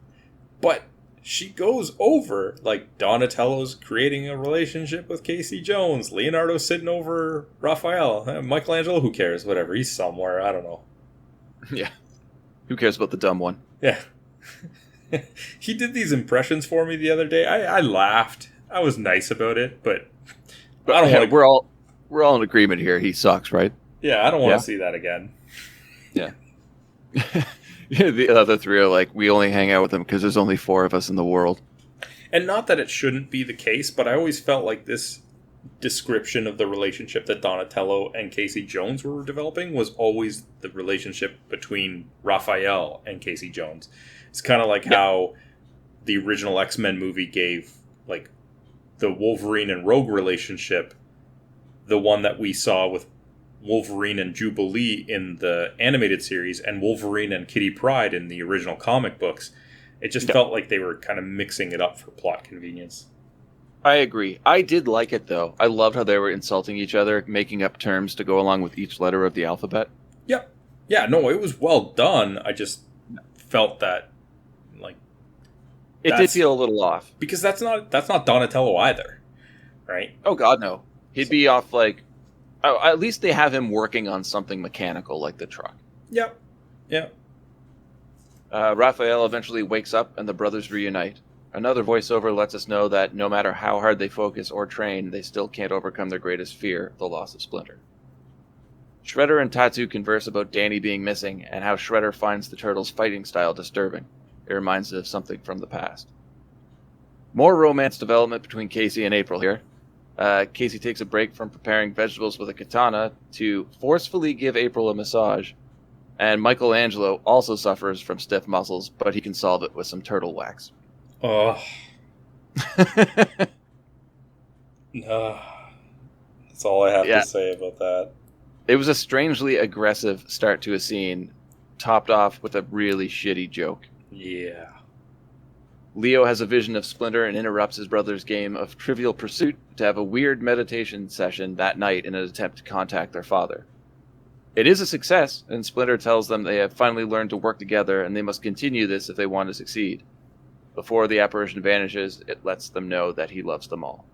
But she goes over, like, Donatello's creating a relationship with Casey Jones, Leonardo's sitting over Raphael, Michelangelo, who cares, whatever, he's somewhere, I don't know. Yeah. Who cares about the dumb one? Yeah. He did these impressions for me the other day. I laughed. I was nice about it, but I don't want to... We're all in agreement here. He sucks, right? Yeah, I don't want to see that again. Yeah. The other three are like, we only hang out with him because there's only 4 of us in the world. And not that it shouldn't be the case, but I always felt like this description of the relationship that Donatello and Casey Jones were developing was always the relationship between Raphael and Casey Jones. It's kind of like how the original X-Men movie gave, like, the Wolverine and Rogue relationship, the one that we saw with Wolverine and Jubilee in the animated series, and Wolverine and Kitty Pryde in the original comic books. It just felt like they were kind of mixing it up for plot convenience. I agree. I did like it, though. I loved how they were insulting each other, making up terms to go along with each letter of the alphabet. Yep. Yeah, no, it was well done. I just felt that, like... It did feel a little off. Because that's not Donatello either, right? Oh, God, no. He'd be off, like... Oh, at least they have him working on something mechanical, like the truck. Yep. Yeah. Raphael eventually wakes up, and the brothers reunite. Another voiceover lets us know that no matter how hard they focus or train, they still can't overcome their greatest fear, the loss of Splinter. Shredder and Tatsu converse about Danny being missing, and how Shredder finds the Turtles' fighting style disturbing. It reminds us of something from the past. More romance development between Casey and April here. Casey takes a break from preparing vegetables with a katana to forcefully give April a massage. And Michelangelo also suffers from stiff muscles, but he can solve it with some turtle wax. Oh. That's all I have to say about that. It was a strangely aggressive start to a scene, topped off with a really shitty joke. Yeah. Leo has a vision of Splinter and interrupts his brother's game of Trivial Pursuit to have a weird meditation session that night in an attempt to contact their father. It is a success, and Splinter tells them they have finally learned to work together and they must continue this if they want to succeed. Before the apparition vanishes, it lets them know that he loves them all.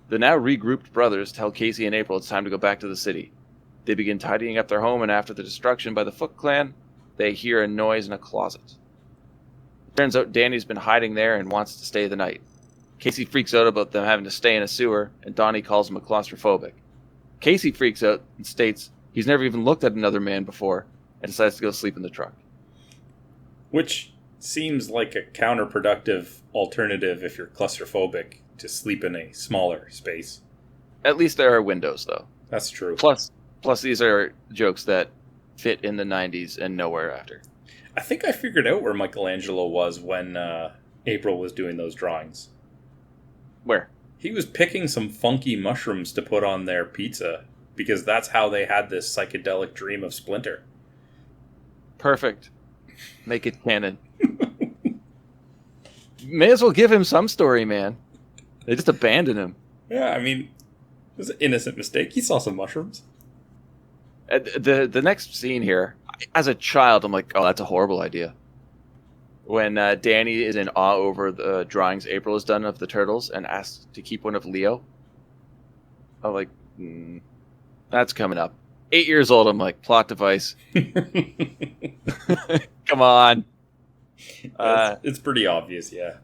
The now regrouped brothers tell Casey and April it's time to go back to the city. They begin tidying up their home, and after the destruction by the Foot Clan, they hear a noise in a closet. It turns out Danny's been hiding there and wants to stay the night. Casey freaks out about them having to stay in a sewer, and Donnie calls him a claustrophobic. Casey freaks out and states he's never even looked at another man before, and decides to go sleep in the truck. Which seems like a counterproductive alternative if you're claustrophobic to sleep in a smaller space. At least there are windows, though. That's true. Plus these are jokes that fit in the 90s and nowhere after. I think I figured out where Michelangelo was when April was doing those drawings. Where? He was picking some funky mushrooms to put on their pizza, because that's how they had this psychedelic dream of Splinter. Perfect. Make it canon. May as well give him some story, man. They just abandoned him. Yeah, I mean, it was an innocent mistake. He saw some mushrooms. The next scene here, as a child, I'm like, oh, that's a horrible idea. When Danny is in awe over the drawings April has done of the turtles and asks to keep one of Leo, I'm like, that's coming up. 8 years old, I'm like, plot device. Come on. It's pretty obvious, yeah.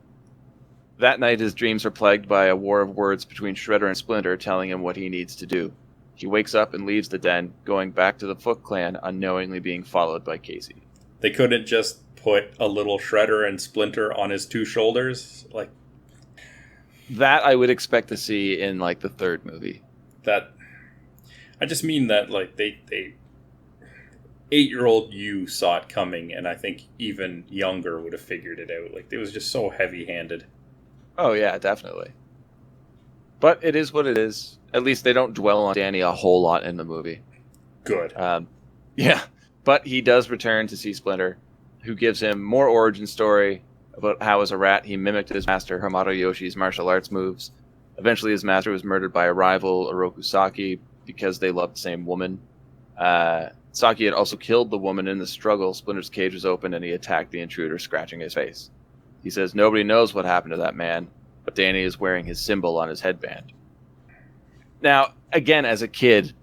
That night, his dreams are plagued by a war of words between Shredder and Splinter telling him what he needs to do. He wakes up and leaves the den, going back to the Foot Clan, unknowingly being followed by Casey. They couldn't just put a little Shredder and Splinter on his two shoulders? Like, that I would expect to see in, like, the third movie. That... I just mean that, like, they 8-year-old you saw it coming, and I think even younger would have figured it out. Like, it was just so heavy-handed. Oh, yeah, definitely. But it is what it is. At least they don't dwell on Danny a whole lot in the movie. Good. Yeah, but he does return to see Splinter, who gives him more origin story about how as a rat he mimicked his master Hamato Yoshi's martial arts moves. Eventually his master was murdered by a rival, Oroku Saki, because they loved the same woman. Saki had also killed the woman in the struggle. Splinter's cage was open and he attacked the intruder, scratching his face. He says nobody knows what happened to that man, but Danny is wearing his symbol on his headband. Now, again, as a kid,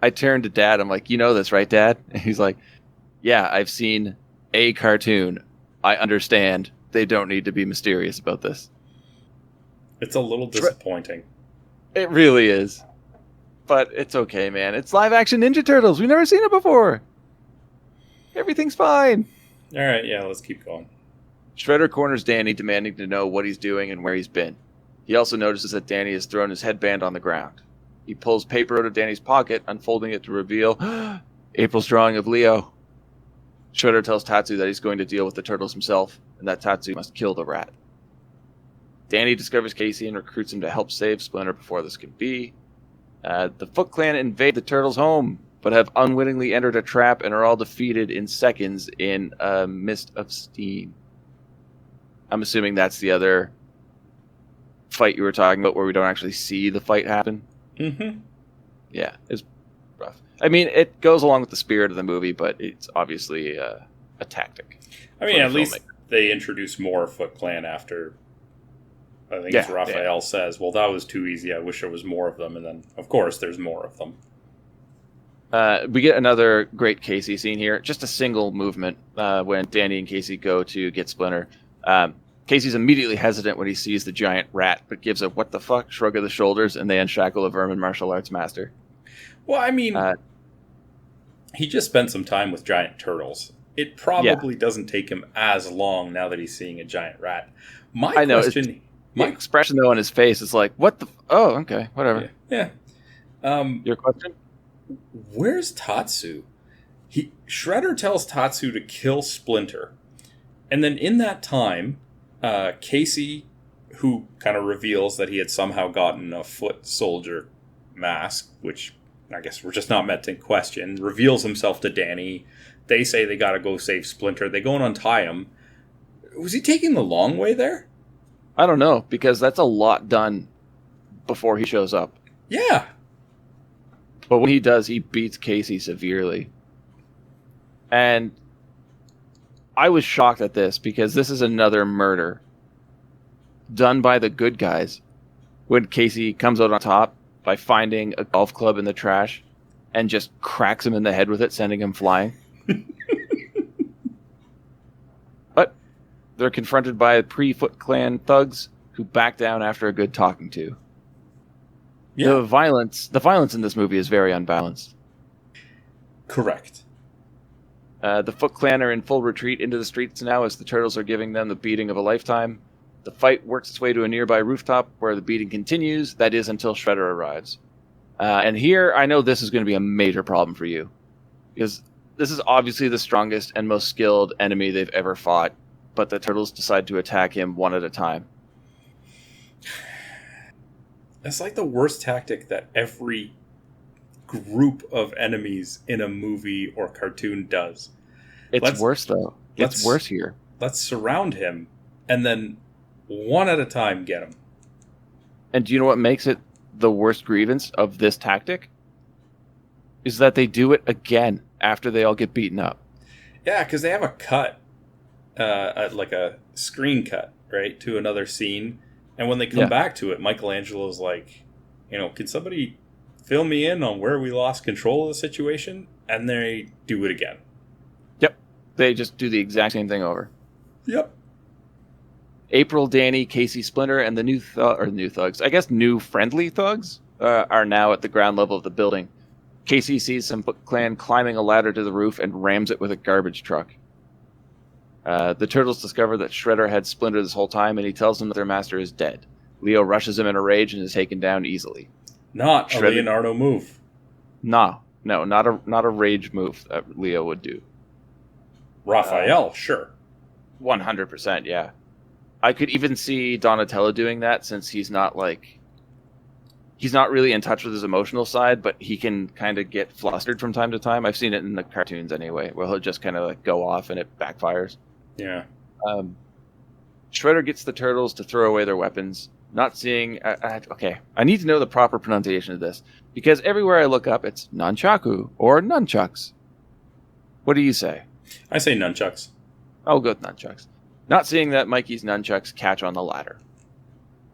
I turned to Dad. I'm like, you know this, right, Dad? And he's like, yeah, I've seen a cartoon. I understand. They don't need to be mysterious about this. It's a little disappointing. It really is. But it's okay, man. It's live-action Ninja Turtles. We've never seen it before. Everything's fine. All right, yeah, let's keep going. Shredder corners Danny, demanding to know what he's doing and where he's been. He also notices that Danny has thrown his headband on the ground. He pulls paper out of Danny's pocket, unfolding it to reveal April's drawing of Leo. Shredder tells Tatsu that he's going to deal with the turtles himself, and that Tatsu must kill the rat. Danny discovers Casey and recruits him to help save Splinter before this can be. The Foot Clan invade the turtles' home, but have unwittingly entered a trap and are all defeated in seconds in a mist of steam. I'm assuming that's the other fight you were talking about where we don't actually see the fight happen. Mm-hmm. Yeah, it's rough. I mean, it goes along with the spirit of the movie, but it's obviously a tactic. I mean, at least they introduce more Foot Clan after... I think it's Raphael says, well, that was too easy. I wish there was more of them. And then, of course, there's more of them. We get another great Casey scene here. Just a single movement when Danny and Casey go to get Splinter. Casey's immediately hesitant when he sees the giant rat, but gives a what the fuck shrug of the shoulders, and they unshackle a vermin martial arts master. Well, I mean, he just spent some time with giant turtles. It probably doesn't take him as long now that he's seeing a giant rat. My The expression, though, on his face is like, what the... Oh, okay, whatever. Yeah. Your question? Where's Tatsu? Shredder tells Tatsu to kill Splinter. And then in that time, Casey, who kind of reveals that he had somehow gotten a foot soldier mask, which I guess we're just not meant to question, reveals himself to Danny. They say they gotta go save Splinter. They go and untie him. Was he taking the long way there? I don't know, because that's a lot done before he shows up. Yeah. But when he does, he beats Casey severely. And I was shocked at this, because this is another murder done by the good guys when Casey comes out on top by finding a golf club in the trash and just cracks him in the head with it, sending him flying. But they're confronted by pre-Foot Clan thugs who back down after a good talking to. Yeah. The violence in this movie is very unbalanced. Correct. The Foot Clan are in full retreat into the streets now as the Turtles are giving them the beating of a lifetime. The fight works its way to a nearby rooftop where the beating continues. That is until Shredder arrives. And here, I know this is going to be a major problem for you. Because this is obviously the strongest and most skilled enemy they've ever fought. But the Turtles decide to attack him one at a time. It's like the worst tactic that every group of enemies in a movie or cartoon does. It's worse, though. It's worse here. Let's surround him and then one at a time get him. And do you know what makes it the worst grievance of this tactic? Is that they do it again after they all get beaten up. Yeah, because they have a cut, like a screen cut, right, to another scene. And when they come back to it, Michelangelo's like, can somebody fill me in on where we lost control of the situation? And they do it again. Yep. They just do the exact same thing over. Yep. April, Danny, Casey, Splinter, and the new thugs, I guess new friendly thugs, are now at the ground level of the building. Casey sees some Foot Clan climbing a ladder to the roof and rams it with a garbage truck. The Turtles discover that Shredder had Splinter this whole time, and he tells them that their master is dead. Leo rushes him in a rage and is taken down easily. Not a Leonardo move. No, not a rage move that Leo would do. Raphael, sure. 100%, yeah. I could even see Donatello doing that, since he's not really in touch with his emotional side, but he can kind of get flustered from time to time. I've seen it in the cartoons anyway, where he'll just kind of go off and it backfires. Yeah. Shredder gets the Turtles to throw away their weapons, not seeing... okay, I need to know the proper pronunciation of this, because everywhere I look up, it's nunchaku or nunchucks. What do you say? I say nunchucks. I'll go with nunchucks. Not seeing that, Mikey's nunchucks catch on the ladder.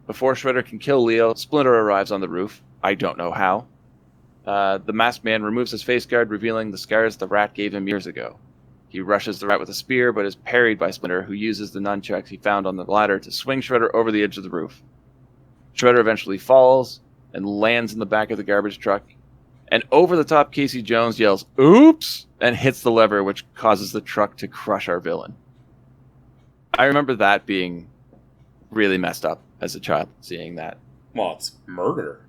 Before Shredder can kill Leo, Splinter arrives on the roof. I don't know how. The masked man removes his face guard, revealing the scars the rat gave him years ago. He rushes the rat with a spear, but is parried by Splinter, who uses the nunchucks he found on the ladder to swing Shredder over the edge of the roof. Shredder eventually falls and lands in the back of the garbage truck. And over the top, Casey Jones yells, "Oops!" and hits the lever, which causes the truck to crush our villain. I remember that being really messed up as a child, seeing that. Well, it's murder.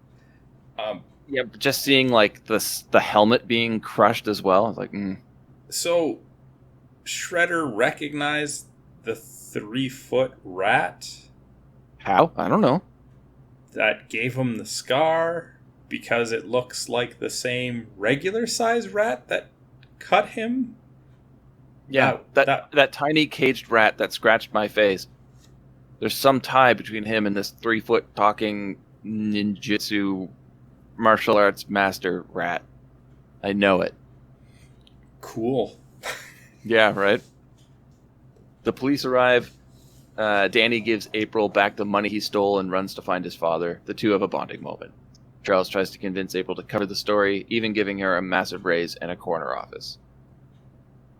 Yeah, but just seeing like the helmet being crushed as well. I was like, So, Shredder recognized the 3-foot rat? How? I don't know. That gave him the scar because it looks like the same regular size rat that cut him? Yeah, that tiny caged rat that scratched my face. There's some tie between him and this 3-foot talking ninjutsu martial arts master rat. I know it. Cool. Yeah, right? The police arrive. Danny gives April back the money he stole and runs to find his father. The two have a bonding moment. Charles tries to convince April to cover the story, even giving her a massive raise and a corner office.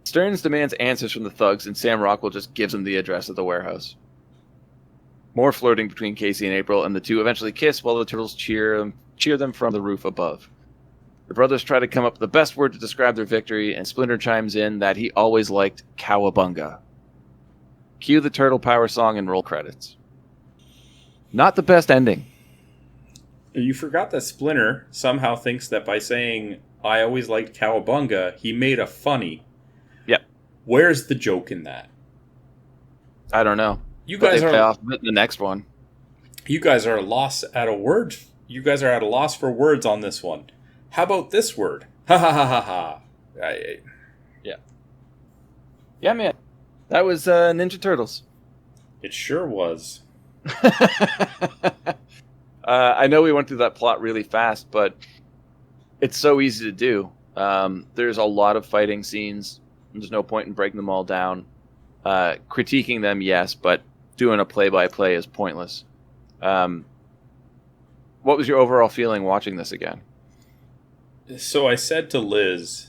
Stearns demands answers from the thugs, and Sam Rockwell just gives him the address of the warehouse. More flirting between Casey and April, and the two eventually kiss while the Turtles cheer them from the roof above. The brothers try to come up with the best word to describe their victory, and Splinter chimes in that he always liked cowabunga. Cue the Turtle Power song and roll credits. Not the best ending. You forgot that Splinter somehow thinks that by saying, I always liked Cowabunga, he made a funny. Yep. Where's the joke in that? I don't know. You But guys they pay are off in the next one. You guys are at a word. You guys are at a loss for words on this one. How about this word? Ha ha ha ha ha. Yeah. Yeah, man. That was Ninja Turtles. It sure was. I know we went through that plot really fast, but it's so easy to do. There's a lot of fighting scenes. There's no point in breaking them all down. Critiquing them, yes, but doing a play-by-play is pointless. What was your overall feeling watching this again? So I said to Liz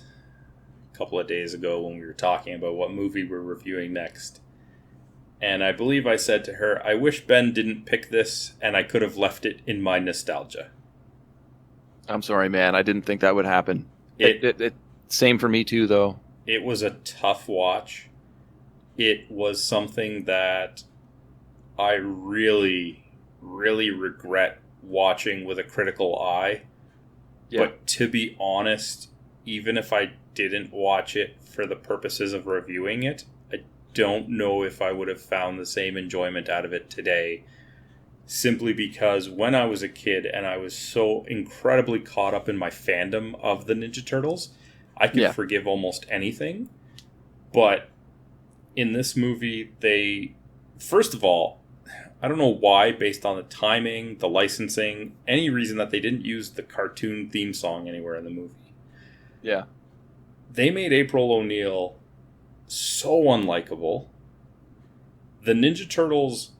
a couple of days ago when we were talking about what movie we're reviewing next, and I believe I said to her, I wish Ben didn't pick this and I could have left it in my nostalgia. I'm sorry, man. I didn't think that would happen. It Same for me too, though. It was a tough watch. It was something that I really, really regret watching with a critical eye. Yeah. But to be honest, even if I didn't watch it for the purposes of reviewing it, I don't know if I would have found the same enjoyment out of it today. Simply because when I was a kid and I was so incredibly caught up in my fandom of the Ninja Turtles, I could forgive almost anything. But in this movie, first of all, I don't know why, based on the timing, the licensing, any reason that they didn't use the cartoon theme song anywhere in the movie. Yeah. They made April O'Neil so unlikable. The Ninja Turtles,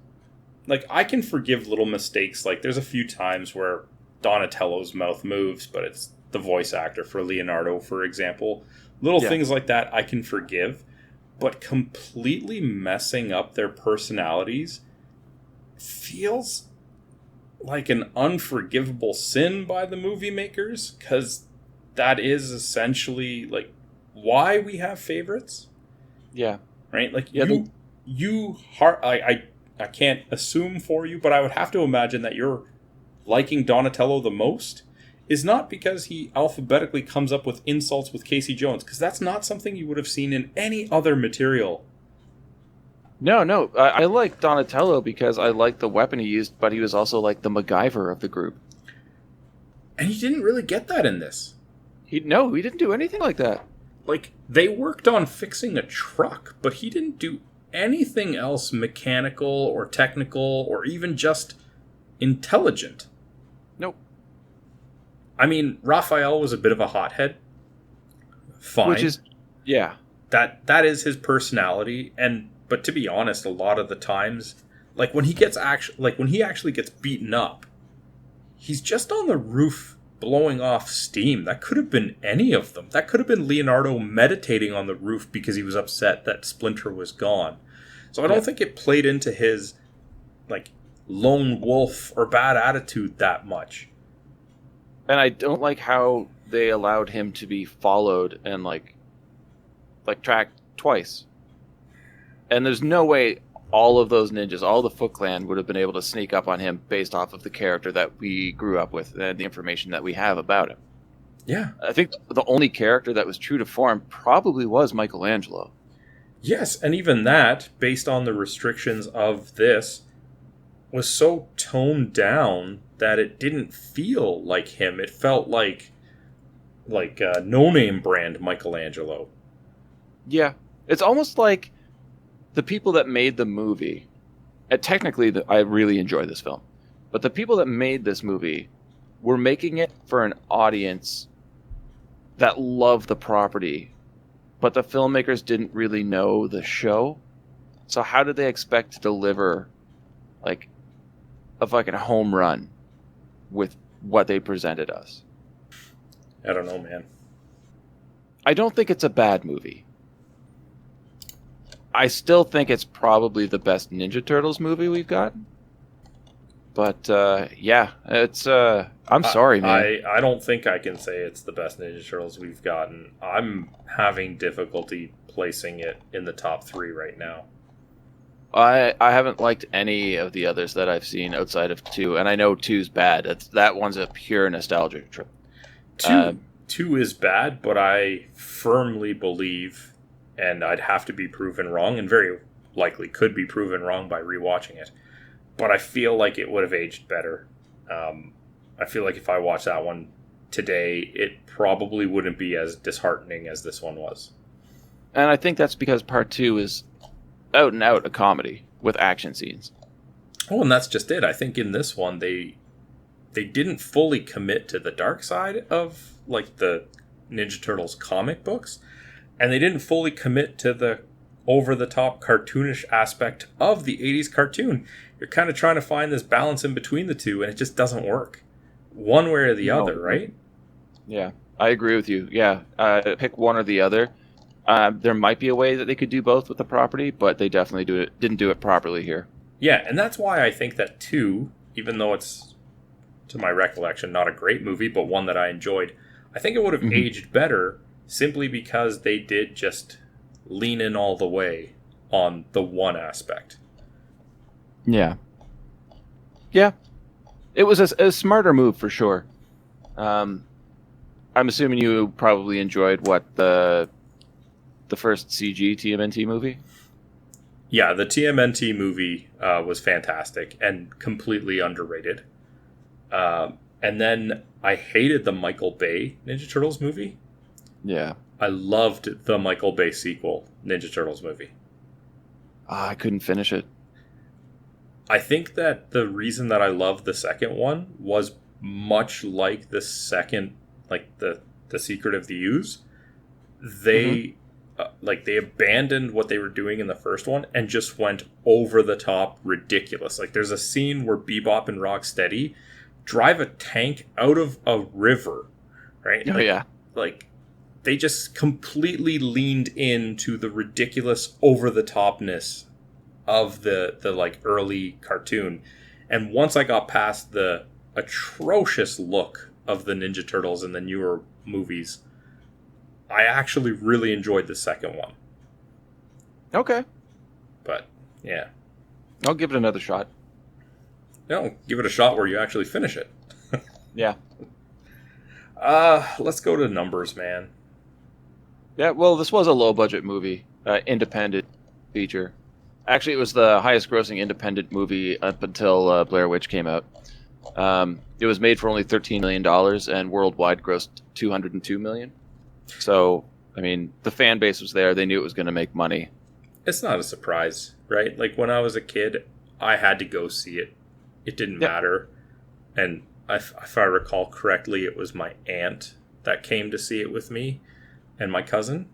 like, I can forgive little mistakes. Like, there's a few times where Donatello's mouth moves, but it's the voice actor for Leonardo, for example. Little things like that I can forgive. But completely messing up their personalities feels like an unforgivable sin by the movie makers, because that is essentially like why we have favorites. Yeah. Right? Like I can't assume for you, but I would have to imagine that you're liking Donatello the most is not because he alphabetically comes up with insults with Casey Jones, because that's not something you would have seen in any other material. No. I like Donatello because I like the weapon he used, but he was also like the MacGyver of the group. And you didn't really get that in this. He didn't do anything like that. Like, they worked on fixing a truck, but he didn't do anything else mechanical or technical or even just intelligent. Nope. I mean, Raphael was a bit of a hothead. Fine. Which is, yeah. That is his personality, but to be honest, a lot of the times, like when he actually gets beaten up, he's just on the roof blowing off steam. That could have been any of them. That could have been Leonardo meditating on the roof because he was upset that Splinter was gone. So I don't think it played into his like lone wolf or bad attitude that much. And I don't like how they allowed him to be followed and like tracked twice. And there's no way all of those ninjas, all the Foot Clan, would have been able to sneak up on him based off of the character that we grew up with and the information that we have about him. Yeah. I think the only character that was true to form probably was Michelangelo. Yes, and even that, based on the restrictions of this, was so toned down that it didn't feel like him. It felt like no-name brand Michelangelo. Yeah. It's almost like the people that made the movie, and technically I really enjoy this film, but the people that made this movie were making it for an audience that loved the property, but the filmmakers didn't really know the show. So how did they expect to deliver like a fucking home run with what they presented us? I don't know, man. I don't think it's a bad movie. I still think it's probably the best Ninja Turtles movie we've gotten. But, yeah, it's, I'm sorry, man. I don't think I can say it's the best Ninja Turtles we've gotten. I'm having difficulty placing it in the top 3 right now. I haven't liked any of the others that I've seen outside of 2, and I know 2's bad. That one's a pure nostalgia trip. Two is bad, but I firmly believe, and I'd have to be proven wrong, and very likely could be proven wrong by rewatching it, but I feel like it would have aged better. I feel like if I watched that one today, it probably wouldn't be as disheartening as this one was. And I think that's because part 2 is out and out a comedy with action scenes. Oh, and that's just it. I think in this one, they didn't fully commit to the dark side of like the Ninja Turtles comic books, and they didn't fully commit to the over-the-top cartoonish aspect of the 80s cartoon. You're kind of trying to find this balance in between the two, and it just doesn't work. One way or the other, right? Yeah, I agree with you. Yeah, pick one or the other. There might be a way that they could do both with the property, but they definitely didn't do it properly here. Yeah, and that's why I think that 2, even though it's, to my recollection, not a great movie, but one that I enjoyed, I think it would have aged better simply because they did just lean in all the way on the one aspect. Yeah. Yeah. It was a smarter move for sure. I'm assuming you probably enjoyed the first CG TMNT movie? Yeah, the TMNT movie was fantastic and completely underrated. And then I hated the Michael Bay Ninja Turtles movie. Yeah. I loved the Michael Bay sequel, Ninja Turtles movie. I couldn't finish it. I think that the reason that I loved the second one was much like the second, like the Secret of the Ooze. They they abandoned what they were doing in the first one and just went over the top ridiculous. Like there's a scene where Bebop and Rocksteady drive a tank out of a river, right? Oh, yeah. Like they just completely leaned into the ridiculous over the topness of the like early cartoon. And once I got past the atrocious look of the Ninja Turtles in the newer movies, I actually really enjoyed the second one. Okay. But yeah, I'll give it another shot. No, give it a shot where you actually finish it. Yeah. Let's go to numbers, man. Yeah, well, this was a low-budget movie, independent feature. Actually, it was the highest-grossing independent movie up until Blair Witch came out. It was made for only $13 million, and worldwide grossed $202 million. So, I mean, the fan base was there. They knew it was going to make money. It's not a surprise, right? Like, when I was a kid, I had to go see it. It didn't matter. And if I recall correctly, it was my aunt that came to see it with me and my cousin.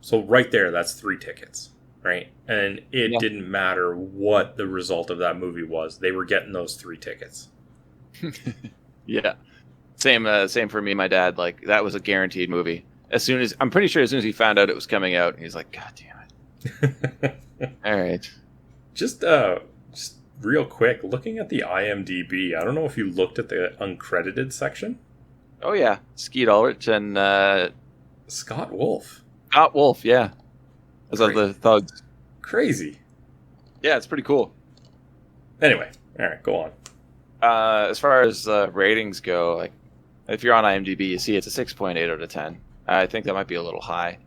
So right there, that's 3 tickets, right? And it didn't matter what the result of that movie was. They were getting those 3 tickets. Yeah. Same for me and my dad. Like, that was a guaranteed movie. I'm pretty sure as soon as he found out it was coming out, he's like, God damn it. All right. Just real quick, looking at the IMDb, I don't know if you looked at the uncredited section. Oh, yeah. Skeet Ulrich and Scott Wolf. Scott Wolf, yeah. As of the thugs. Crazy. Yeah, it's pretty cool. Anyway, all right, go on. As far as ratings go, like if you're on IMDb, you see it's a 6.8 out of 10. I think that might be a little high.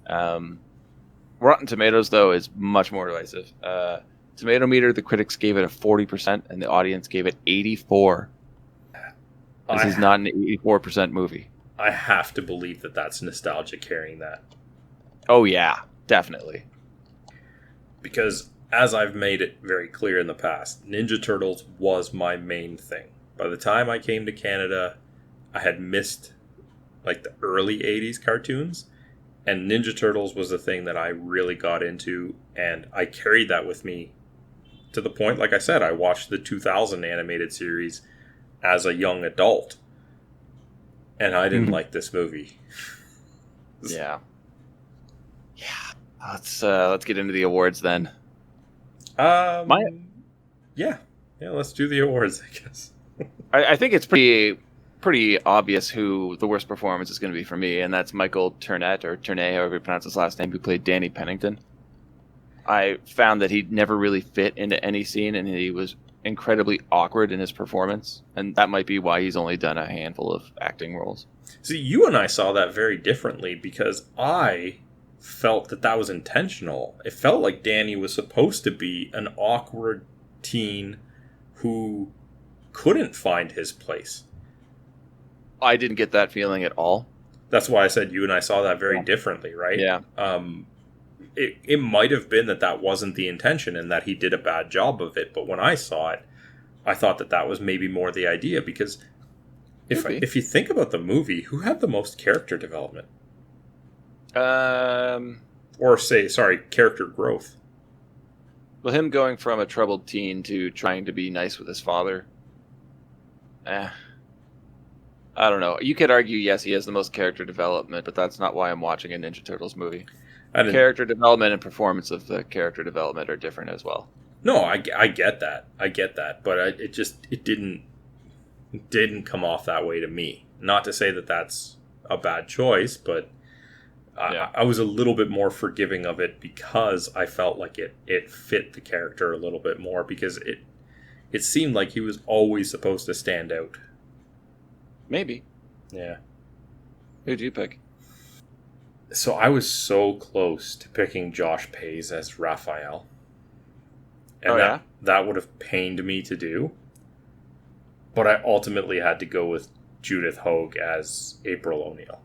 Rotten Tomatoes, though, is much more divisive. Tomato meter, the critics gave it a 40%, and the audience gave it 84%. This is not an 84% movie. I have to believe that that's nostalgia carrying that. Oh, yeah, definitely. Because, as I've made it very clear in the past, Ninja Turtles was my main thing. By the time I came to Canada, I had missed like the early 80s cartoons, and Ninja Turtles was the thing that I really got into, and I carried that with me to the point, like I said, I watched the 2000 animated series as a young adult, and I didn't like this movie. Yeah. Let's get into the awards then. Yeah, let's do the awards, I guess. I think it's pretty obvious who the worst performance is going to be for me, and that's Michael Turnett, or Turnett, however you pronounce his last name, who played Danny Pennington. I found that he never really fit into any scene, and he was incredibly awkward in his performance, and that might be why he's only done a handful of acting roles. See, you and I saw that very differently because I felt that was intentional. It felt like Danny was supposed to be an awkward teen who couldn't find his place. I didn't get that feeling at all. That's why I said you and I saw that very differently, right? Yeah. It might have been that wasn't the intention and that he did a bad job of it, but when I saw it, I thought that was maybe more the idea, because if you think about the movie, who had the most character development? Character growth. Well, him going from a troubled teen to trying to be nice with his father. I don't know. You could argue, yes, he has the most character development, but that's not why I'm watching a Ninja Turtles movie. Character development and performance of the character development are different as well. No, I get that, but it didn't come off that way to me. Not to say that that's a bad choice, but I was a little bit more forgiving of it because I felt like it fit the character a little bit more, because it seemed like he was always supposed to stand out. Maybe. Yeah. Who'd you pick? So I was so close to picking Josh Pais as Raphael. And that would have pained me to do. But I ultimately had to go with Judith Hoag as April O'Neil.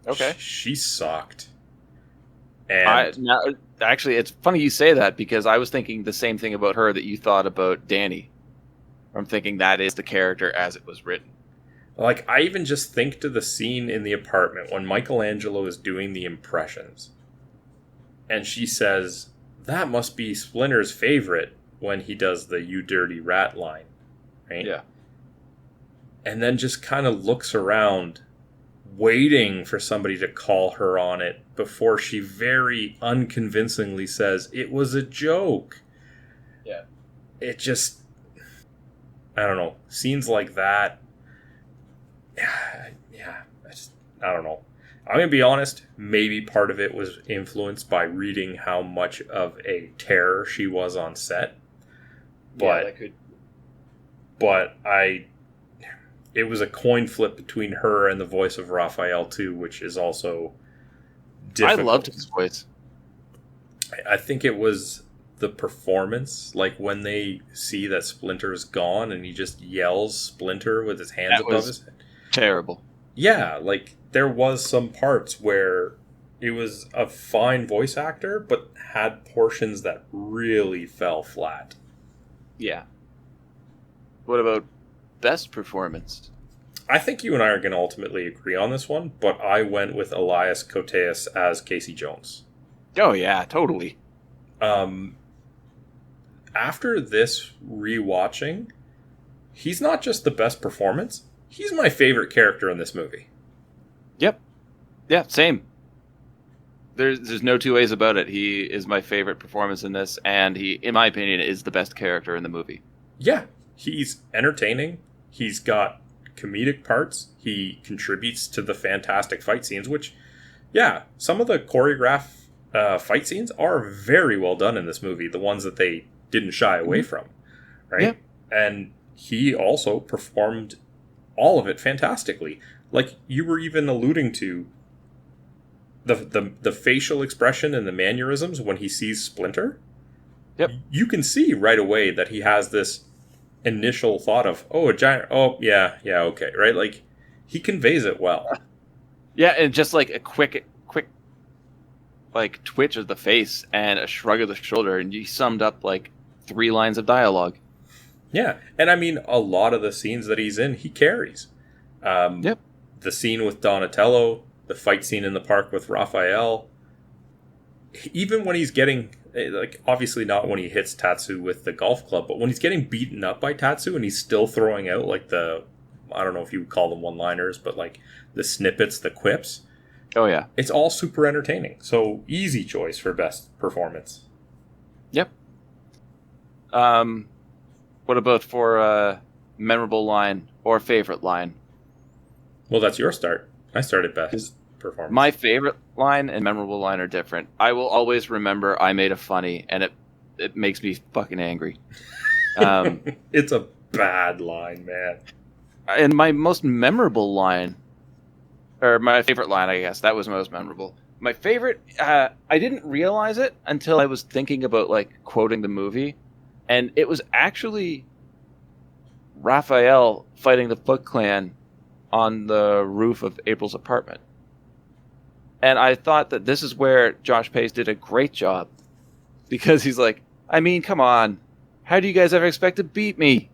Okay. She sucked. And actually, it's funny you say that, because I was thinking the same thing about her that you thought about Danny. I'm thinking that is the character as it was written. Like, I even just think to the scene in the apartment when Michelangelo is doing the impressions. And she says, that must be Splinter's favorite, when he does the "you dirty rat" line. Right? Yeah. And then just kind of looks around, waiting for somebody to call her on it, before she very unconvincingly says, it was a joke. Yeah. It just, I don't know, scenes like that. Yeah, I don't know. I'm going to be honest, maybe part of it was influenced by reading how much of a terror she was on set. But, that could. But it was a coin flip between her and the voice of Raphael too, which is also difficult. I loved his voice. I think it was the performance, like when they see that Splinter's gone and he just yells Splinter with his hands above his head. Terrible. Yeah, like there was some parts where it was a fine voice actor, but had portions that really fell flat. Yeah. What about best performance? I think you and I are going to ultimately agree on this one, but I went with Elias Koteas as Casey Jones. Oh yeah, totally. After this rewatching, he's not just the best performance, he's my favorite character in this movie. Yep. Yeah, same. There's no two ways about it. He is my favorite performance in this, and he, in my opinion, is the best character in the movie. Yeah, he's entertaining. He's got comedic parts. He contributes to the fantastic fight scenes, which, yeah, some of the choreographed fight scenes are very well done in this movie. The ones that they didn't shy away from, right? Yeah. And he also performed all of it fantastically. Like you were even alluding to the facial expression and the mannerisms when he sees Splinter. Yep. You can see right away that he has this initial thought of, oh, a giant, oh, yeah, okay, right? Like, he conveys it well. Yeah, and just like a quick like twitch of the face and a shrug of the shoulder, and you summed up like 3 lines of dialogue. Yeah, and I mean, a lot of the scenes that he's in, he carries. Yep. The scene with Donatello, the fight scene in the park with Raphael, even when he's getting, like, obviously not when he hits Tatsu with the golf club, but when he's getting beaten up by Tatsu and he's still throwing out, like, I don't know if you would call them one-liners, but, like, the snippets, the quips. Oh, yeah. It's all super entertaining. So, easy choice for best performance. Yep. What about for memorable line or favorite line? Well, that's your start. I started best performance. My favorite line and memorable line are different. I will always remember I made a funny, and it makes me fucking angry. It's a bad line, man. And my most memorable line, or my favorite line, I guess, that was most memorable. My favorite, I didn't realize it until I was thinking about, like, quoting the movie, and it was actually Raphael fighting the Foot Clan on the roof of April's apartment. And I thought that this is where Josh Pais did a great job, because he's like, I mean, come on, how do you guys ever expect to beat me?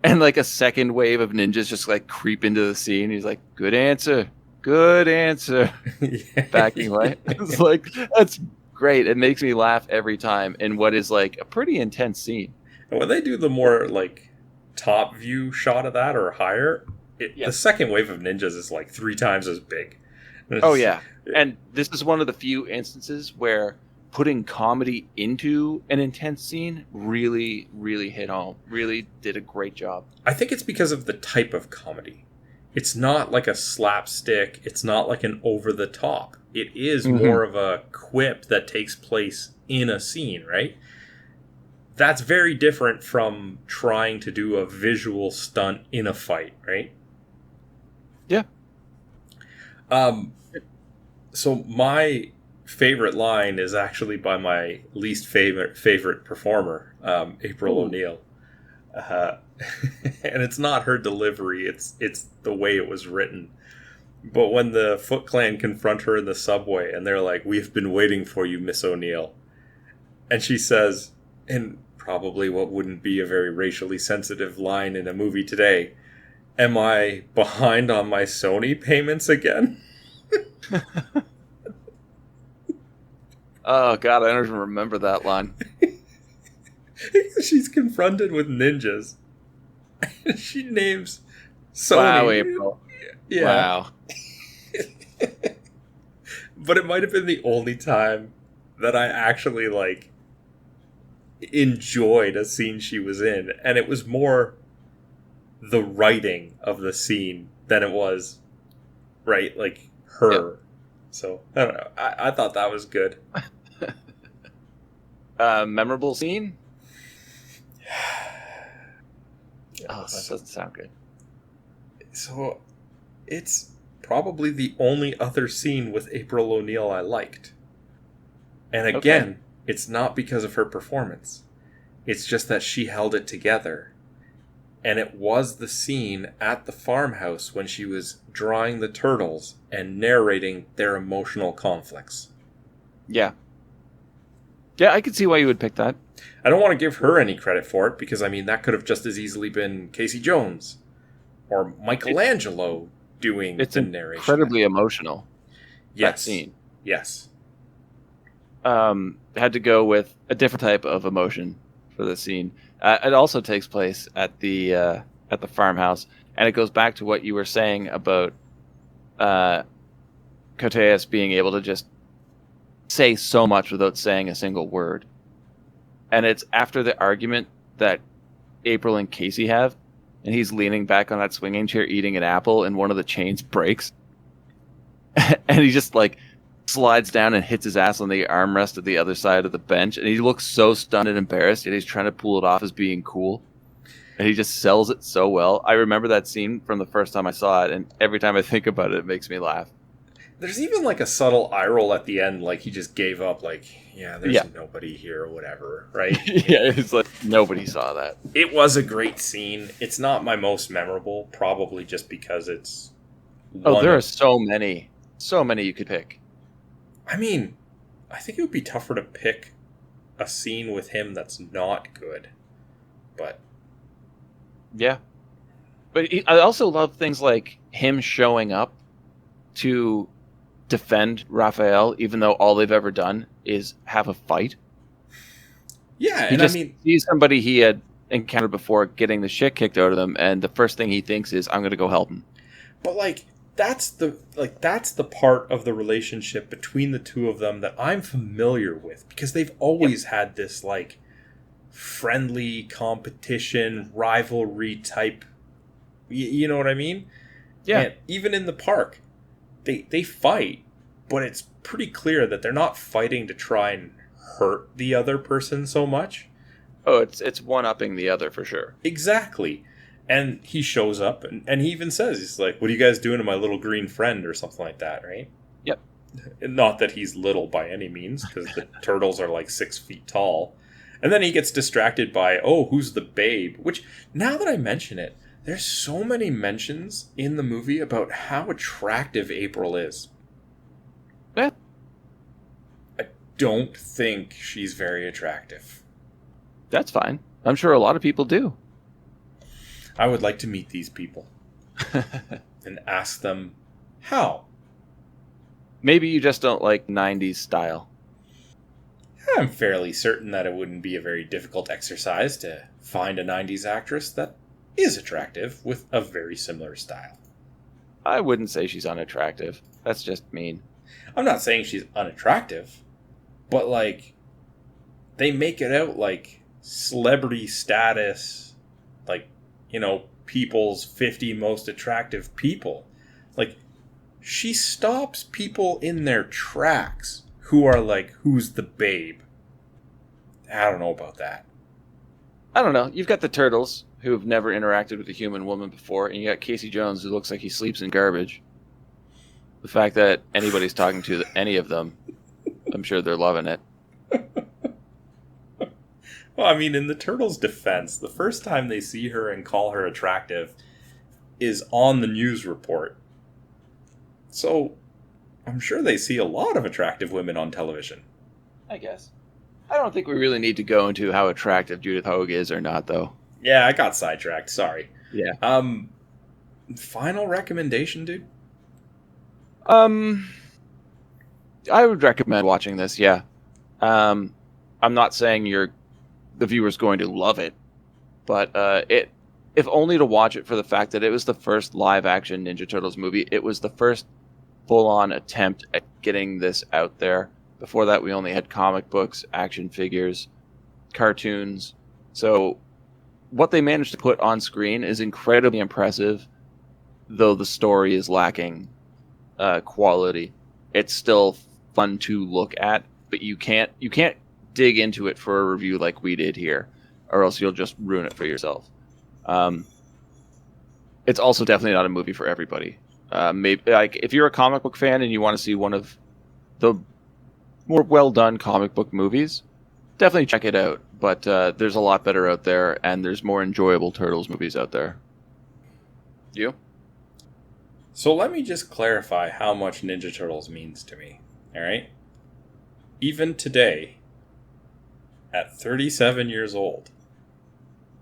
And like a second wave of ninjas just like creep into the scene. He's like, good answer. Yeah. Backing away. It's like, that's great. It makes me laugh every time in what is like a pretty intense scene. And when they do the more like top view shot of that or higher, the second wave of ninjas is like 3 times as big. Oh yeah. And this is one of the few instances where putting comedy into an intense scene really, really hit home. Really did a great job. I think it's because of the type of comedy. It's not like a slapstick. It's not like an over the top. It is more of a quip that takes place in a scene, right? That's very different from trying to do a visual stunt in a fight, right? Yeah. So my favorite line is actually by my least favorite performer, April O'Neil. And it's not her delivery, it's the way it was written. But when the Foot Clan confront her in the subway and they're like, "We've been waiting for you, Miss O'Neil." And she says, in probably what wouldn't be a very racially sensitive line in a movie today, "Am I behind on my Sony payments again?" Oh god, I don't even remember that line. She's confronted with ninjas. She names Sony. Wow, April. Yeah. Wow. But it might have been the only time that I actually like enjoyed a scene she was in, and it was more the writing of the scene than it was, right, like her. Yep. So I don't know. I thought that was good. Memorable scene? Oh, that doesn't sound good. So it's probably the only other scene with April O'Neil I liked. And again, It's not because of her performance. It's just that she held it together. And it was the scene at the farmhouse when she was drawing the turtles and narrating their emotional conflicts. Yeah. Yeah, I could see why you would pick that. I don't want to give her any credit for it, because, I mean, that could have just as easily been Casey Jones or Michelangelo doing the narration. It's incredibly emotional, yes. That scene. Yes. Had to go with a different type of emotion for the scene. It also takes place at the farmhouse, and it goes back to what you were saying about Koteas being able to just say so much without saying a single word. And it's after the argument that April and Casey have, and he's leaning back on that swinging chair eating an apple, and one of the chains breaks. And he just like slides down and hits his ass on the armrest at the other side of the bench, and he looks so stunned and embarrassed, yet he's trying to pull it off as being cool. And he just sells it so well. I remember that scene from the first time I saw it, and every time I think about it, it makes me laugh. There's even like a subtle eye roll at the end, like he just gave up, like, there's nobody here or whatever, right? Yeah, it's like nobody saw that. It was a great scene. It's not my most memorable, probably just because it's... there are so many you could pick. I mean, I think it would be tougher to pick a scene with him that's not good. But... yeah. But I also love things like him showing up to defend Raphael, even though all they've ever done is have a fight. Yeah, he sees somebody he had encountered before getting the shit kicked out of them, and the first thing he thinks is, I'm going to go help him. But that's the part of the relationship between the two of them that I'm familiar with, because they've always had this like friendly competition, rivalry type. You know what I mean? Yeah. And even in the park, they fight, but it's pretty clear that they're not fighting to try and hurt the other person so much. Oh, it's one-upping the other for sure. Exactly. And he shows up, and he even says, he's like, what are you guys doing to my little green friend, or something like that, right? Yep. Not that he's little by any means, because the turtles are like 6 feet tall. And then he gets distracted by, oh, who's the babe? Which, now that I mention it, there's so many mentions in the movie about how attractive April is. Yeah. I don't think she's very attractive. That's fine. I'm sure a lot of people do. I would like to meet these people and ask them how. Maybe you just don't like 90s style. I'm fairly certain that it wouldn't be a very difficult exercise to find a 90s actress that is attractive with a very similar style. I wouldn't say she's unattractive. That's just mean. I'm not saying she's unattractive, but like, they make it out like celebrity status, like, you know, people's 50 most attractive people. Like, she stops people in their tracks who are like, who's the babe? I don't know about that. I don't know. You've got the turtles, who have never interacted with a human woman before, and you got Casey Jones, who looks like he sleeps in garbage. The fact that anybody's talking to any of them, I'm sure they're loving it. Well, I mean, in the turtles' defense, the first time they see her and call her attractive is on the news report. So, I'm sure they see a lot of attractive women on television. I guess. I don't think we really need to go into how attractive Judith Hoag is or not, though. Yeah, I got sidetracked. Sorry. Yeah. Final recommendation, dude? I would recommend watching this, yeah. I'm not saying the viewer's going to love it, but if only to watch it for the fact that it was the first live-action Ninja Turtles movie. It was the first full-on attempt at getting this out there. Before that, we only had comic books, action figures, cartoons. So what they managed to put on screen is incredibly impressive, though the story is lacking quality. It's still fun to look at, but you can't dig into it for a review like we did here, or else you'll just ruin it for yourself. It's also definitely not a movie for everybody. Maybe like if you're a comic book fan and you want to see one of the more well-done comic book movies, definitely check it out. But there's a lot better out there, and there's more enjoyable Turtles movies out there. You? So let me just clarify how much Ninja Turtles means to me, alright? Even today, at 37 years old,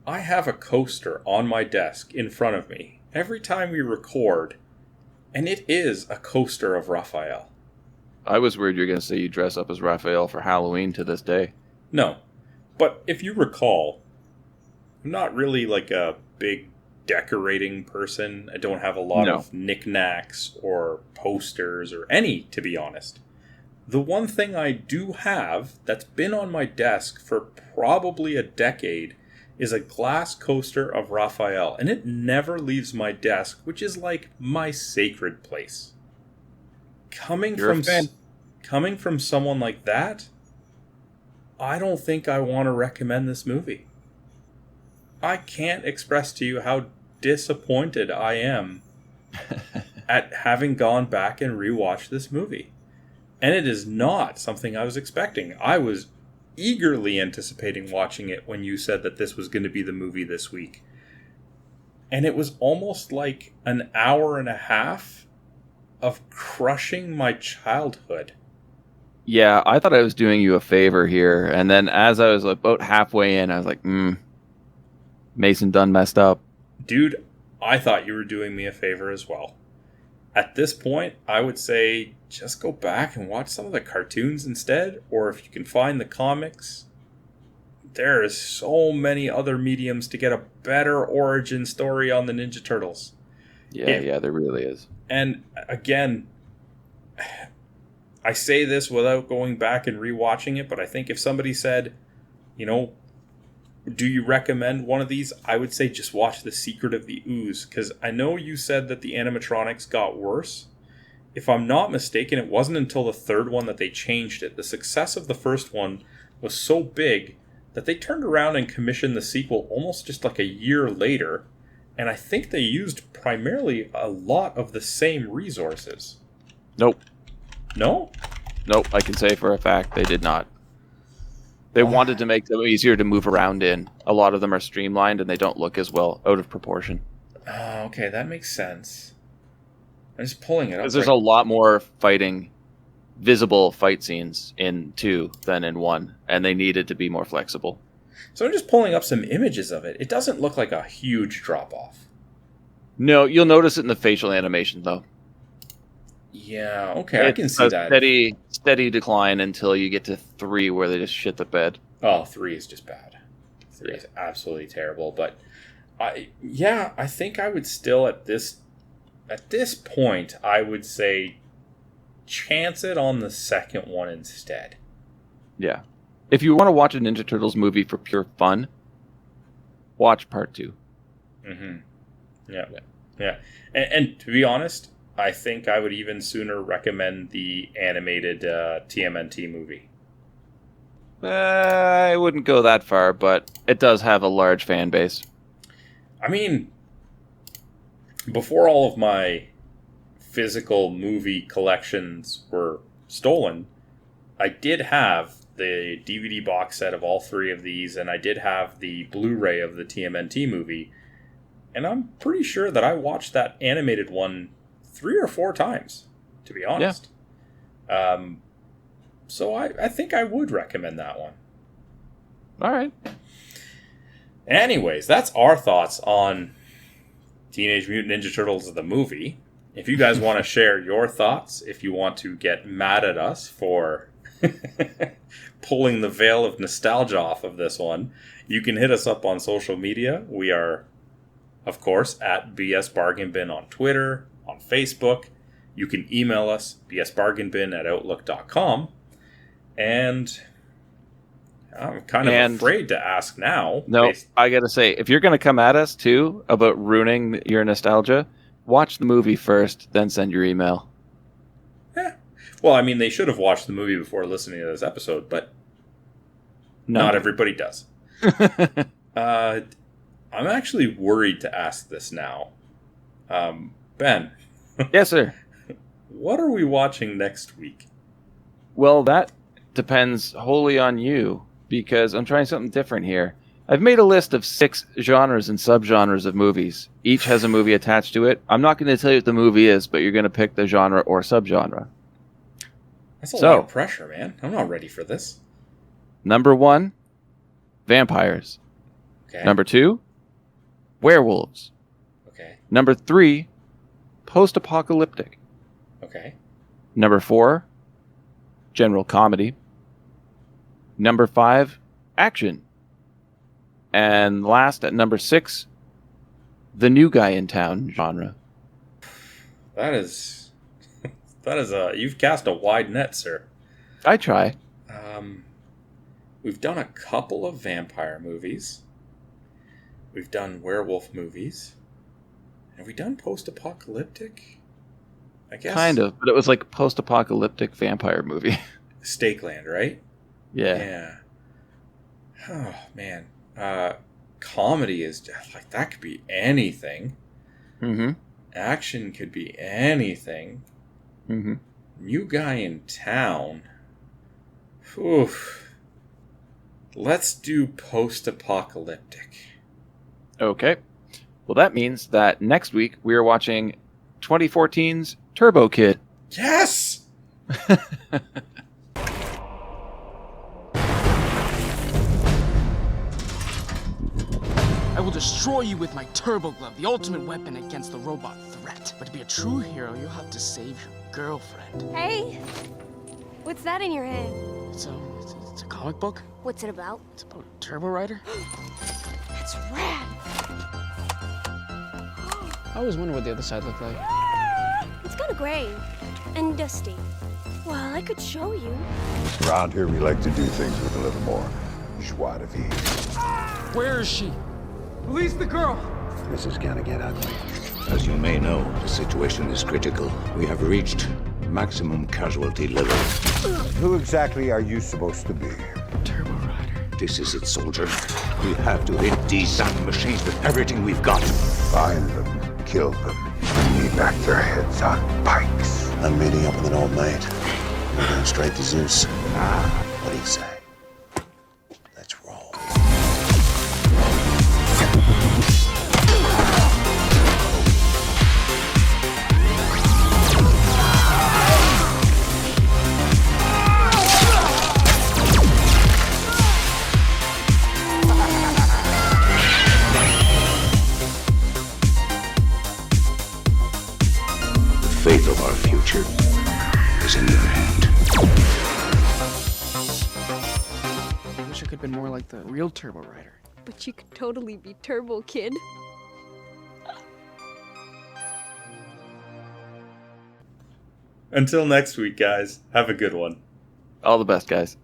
I have a coaster on my desk in front of me every time we record, and it is a coaster of Raphael. I was worried you were going to say you dress up as Raphael for Halloween to this day. No. But if you recall, I'm not really like a big decorating person. I don't have a lot of knickknacks or posters or any, to be honest. The one thing I do have that's been on my desk for probably a decade is a glass coaster of Raphael, and it never leaves my desk, which is like my sacred place. Coming from someone like that, I don't think I want to recommend this movie. I can't express to you how disappointed I am at having gone back and rewatched this movie. And it is not something I was expecting. I was eagerly anticipating watching it when you said that this was going to be the movie this week. And it was almost like an hour and a half of crushing my childhood. Yeah, I thought I was doing you a favor here. And then as I was about halfway in, I was like, Mason done messed up. Dude, I thought you were doing me a favor as well. At this point, I would say just go back and watch some of the cartoons instead, or if you can find the comics. There is so many other mediums to get a better origin story on the Ninja Turtles. Yeah, there really is. And again, I say this without going back and rewatching it, but I think if somebody said, do you recommend one of these? I would say just watch The Secret of the Ooze, because I know you said that the animatronics got worse. if I'm not mistaken, it wasn't until the third one that they changed it. The success of the first one was so big that they turned around and commissioned the sequel almost just like a year later, and I think they used primarily a lot of the same resources. Nope. No? Nope, I can say for a fact they did not. They wanted to make them easier to move around in. A lot of them are streamlined and they don't look as well out of proportion. Okay, that makes sense. I'm just pulling it up. Because there's a lot more visible fight scenes in 2 than in 1, and they needed to be more flexible. So I'm just pulling up some images of it. It doesn't look like a huge drop-off. No, you'll notice it in the facial animation, though. Yeah, okay, I can see that. Steady decline until you get to 3, where they just shit the bed. Oh, 3 is just bad. 3 is absolutely terrible. But I think I would still at this point, I would say chance it on the second one instead. Yeah. If you want to watch a Ninja Turtles movie for pure fun, watch part 2. Mm-hmm. Yeah. And to be honest, I think I would even sooner recommend the animated TMNT movie. I wouldn't go that far, but it does have a large fan base. I mean, before all of my physical movie collections were stolen, I did have the DVD box set of all 3 of these, and I did have the Blu-ray of the TMNT movie, and I'm pretty sure that I watched that animated one 3 or 4 times, to be honest. Yeah. So I think I would recommend that one. All right. Anyways, that's our thoughts on Teenage Mutant Ninja Turtles the movie. If you guys want to share your thoughts, if you want to get mad at us for pulling the veil of nostalgia off of this one, you can hit us up on social media. We are, of course, at BS Bargain Bin on Twitter, on Facebook. You can email us, bsbargainbin@outlook.com. And I'm kind of afraid to ask now. No, I gotta say, if you're gonna come at us too about ruining your nostalgia, watch the movie first, then send your email. Yeah. Well, I mean, they should have watched the movie before listening to this episode, but not everybody does. I'm actually worried to ask this now. Ben. Yes, sir. What are we watching next week? Well, that depends wholly on you, because I'm trying something different here. I've made a list of 6 genres and subgenres of movies. Each has a movie attached to it. I'm not going to tell you what the movie is, but you're going to pick the genre or subgenre. That's a lot of pressure, man. I'm not ready for this. Number 1, vampires. Okay. Number 2, werewolves. Okay. Number 3, post-apocalyptic. Okay. Number 4, general comedy. Number 5, action. And last at number 6, the new guy in town genre. That is you've cast a wide net, sir. I try. We've done a couple of vampire movies. We've done werewolf movies. Have we done post-apocalyptic? I guess. Kind of, but it was like post-apocalyptic vampire movie. Stakeland, right? Yeah. Oh, man. Comedy is like, that could be anything. Mm-hmm. Action could be anything. Mm-hmm. New guy in town. Oof. Let's do post-apocalyptic. Okay. Well, that means that next week we are watching 2014's Turbo Kid. Yes! I will destroy you with my Turbo Glove, the ultimate weapon against the robot threat. But to be a true hero, you'll have to save your girlfriend. Hey, what's that in your hand? It's a comic book. What's it about? It's about a Turbo Rider. It's rad. I always wonder what the other side looked like. It's kind of gray and dusty. Well, I could show you. Around here, we like to do things with a little more joie de vivre. Where is she? Release the girl! This is gonna get ugly. As you may know, the situation is critical. We have reached Maximum casualty level. Who exactly are you supposed to be? Turbo Rider. This is it, soldier. We have to hit these damn machines with everything we've got. Find them, kill them, and me back their heads on pikes. I'm meeting up with an old mate. We're going straight to Zeus. What do you say? Let's roll. The fate of our future is in your hand. I wish I could have been more like the real Turbo Rider. But you could totally be Turbo Kid. Until next week, guys. Have a good one. All the best, guys.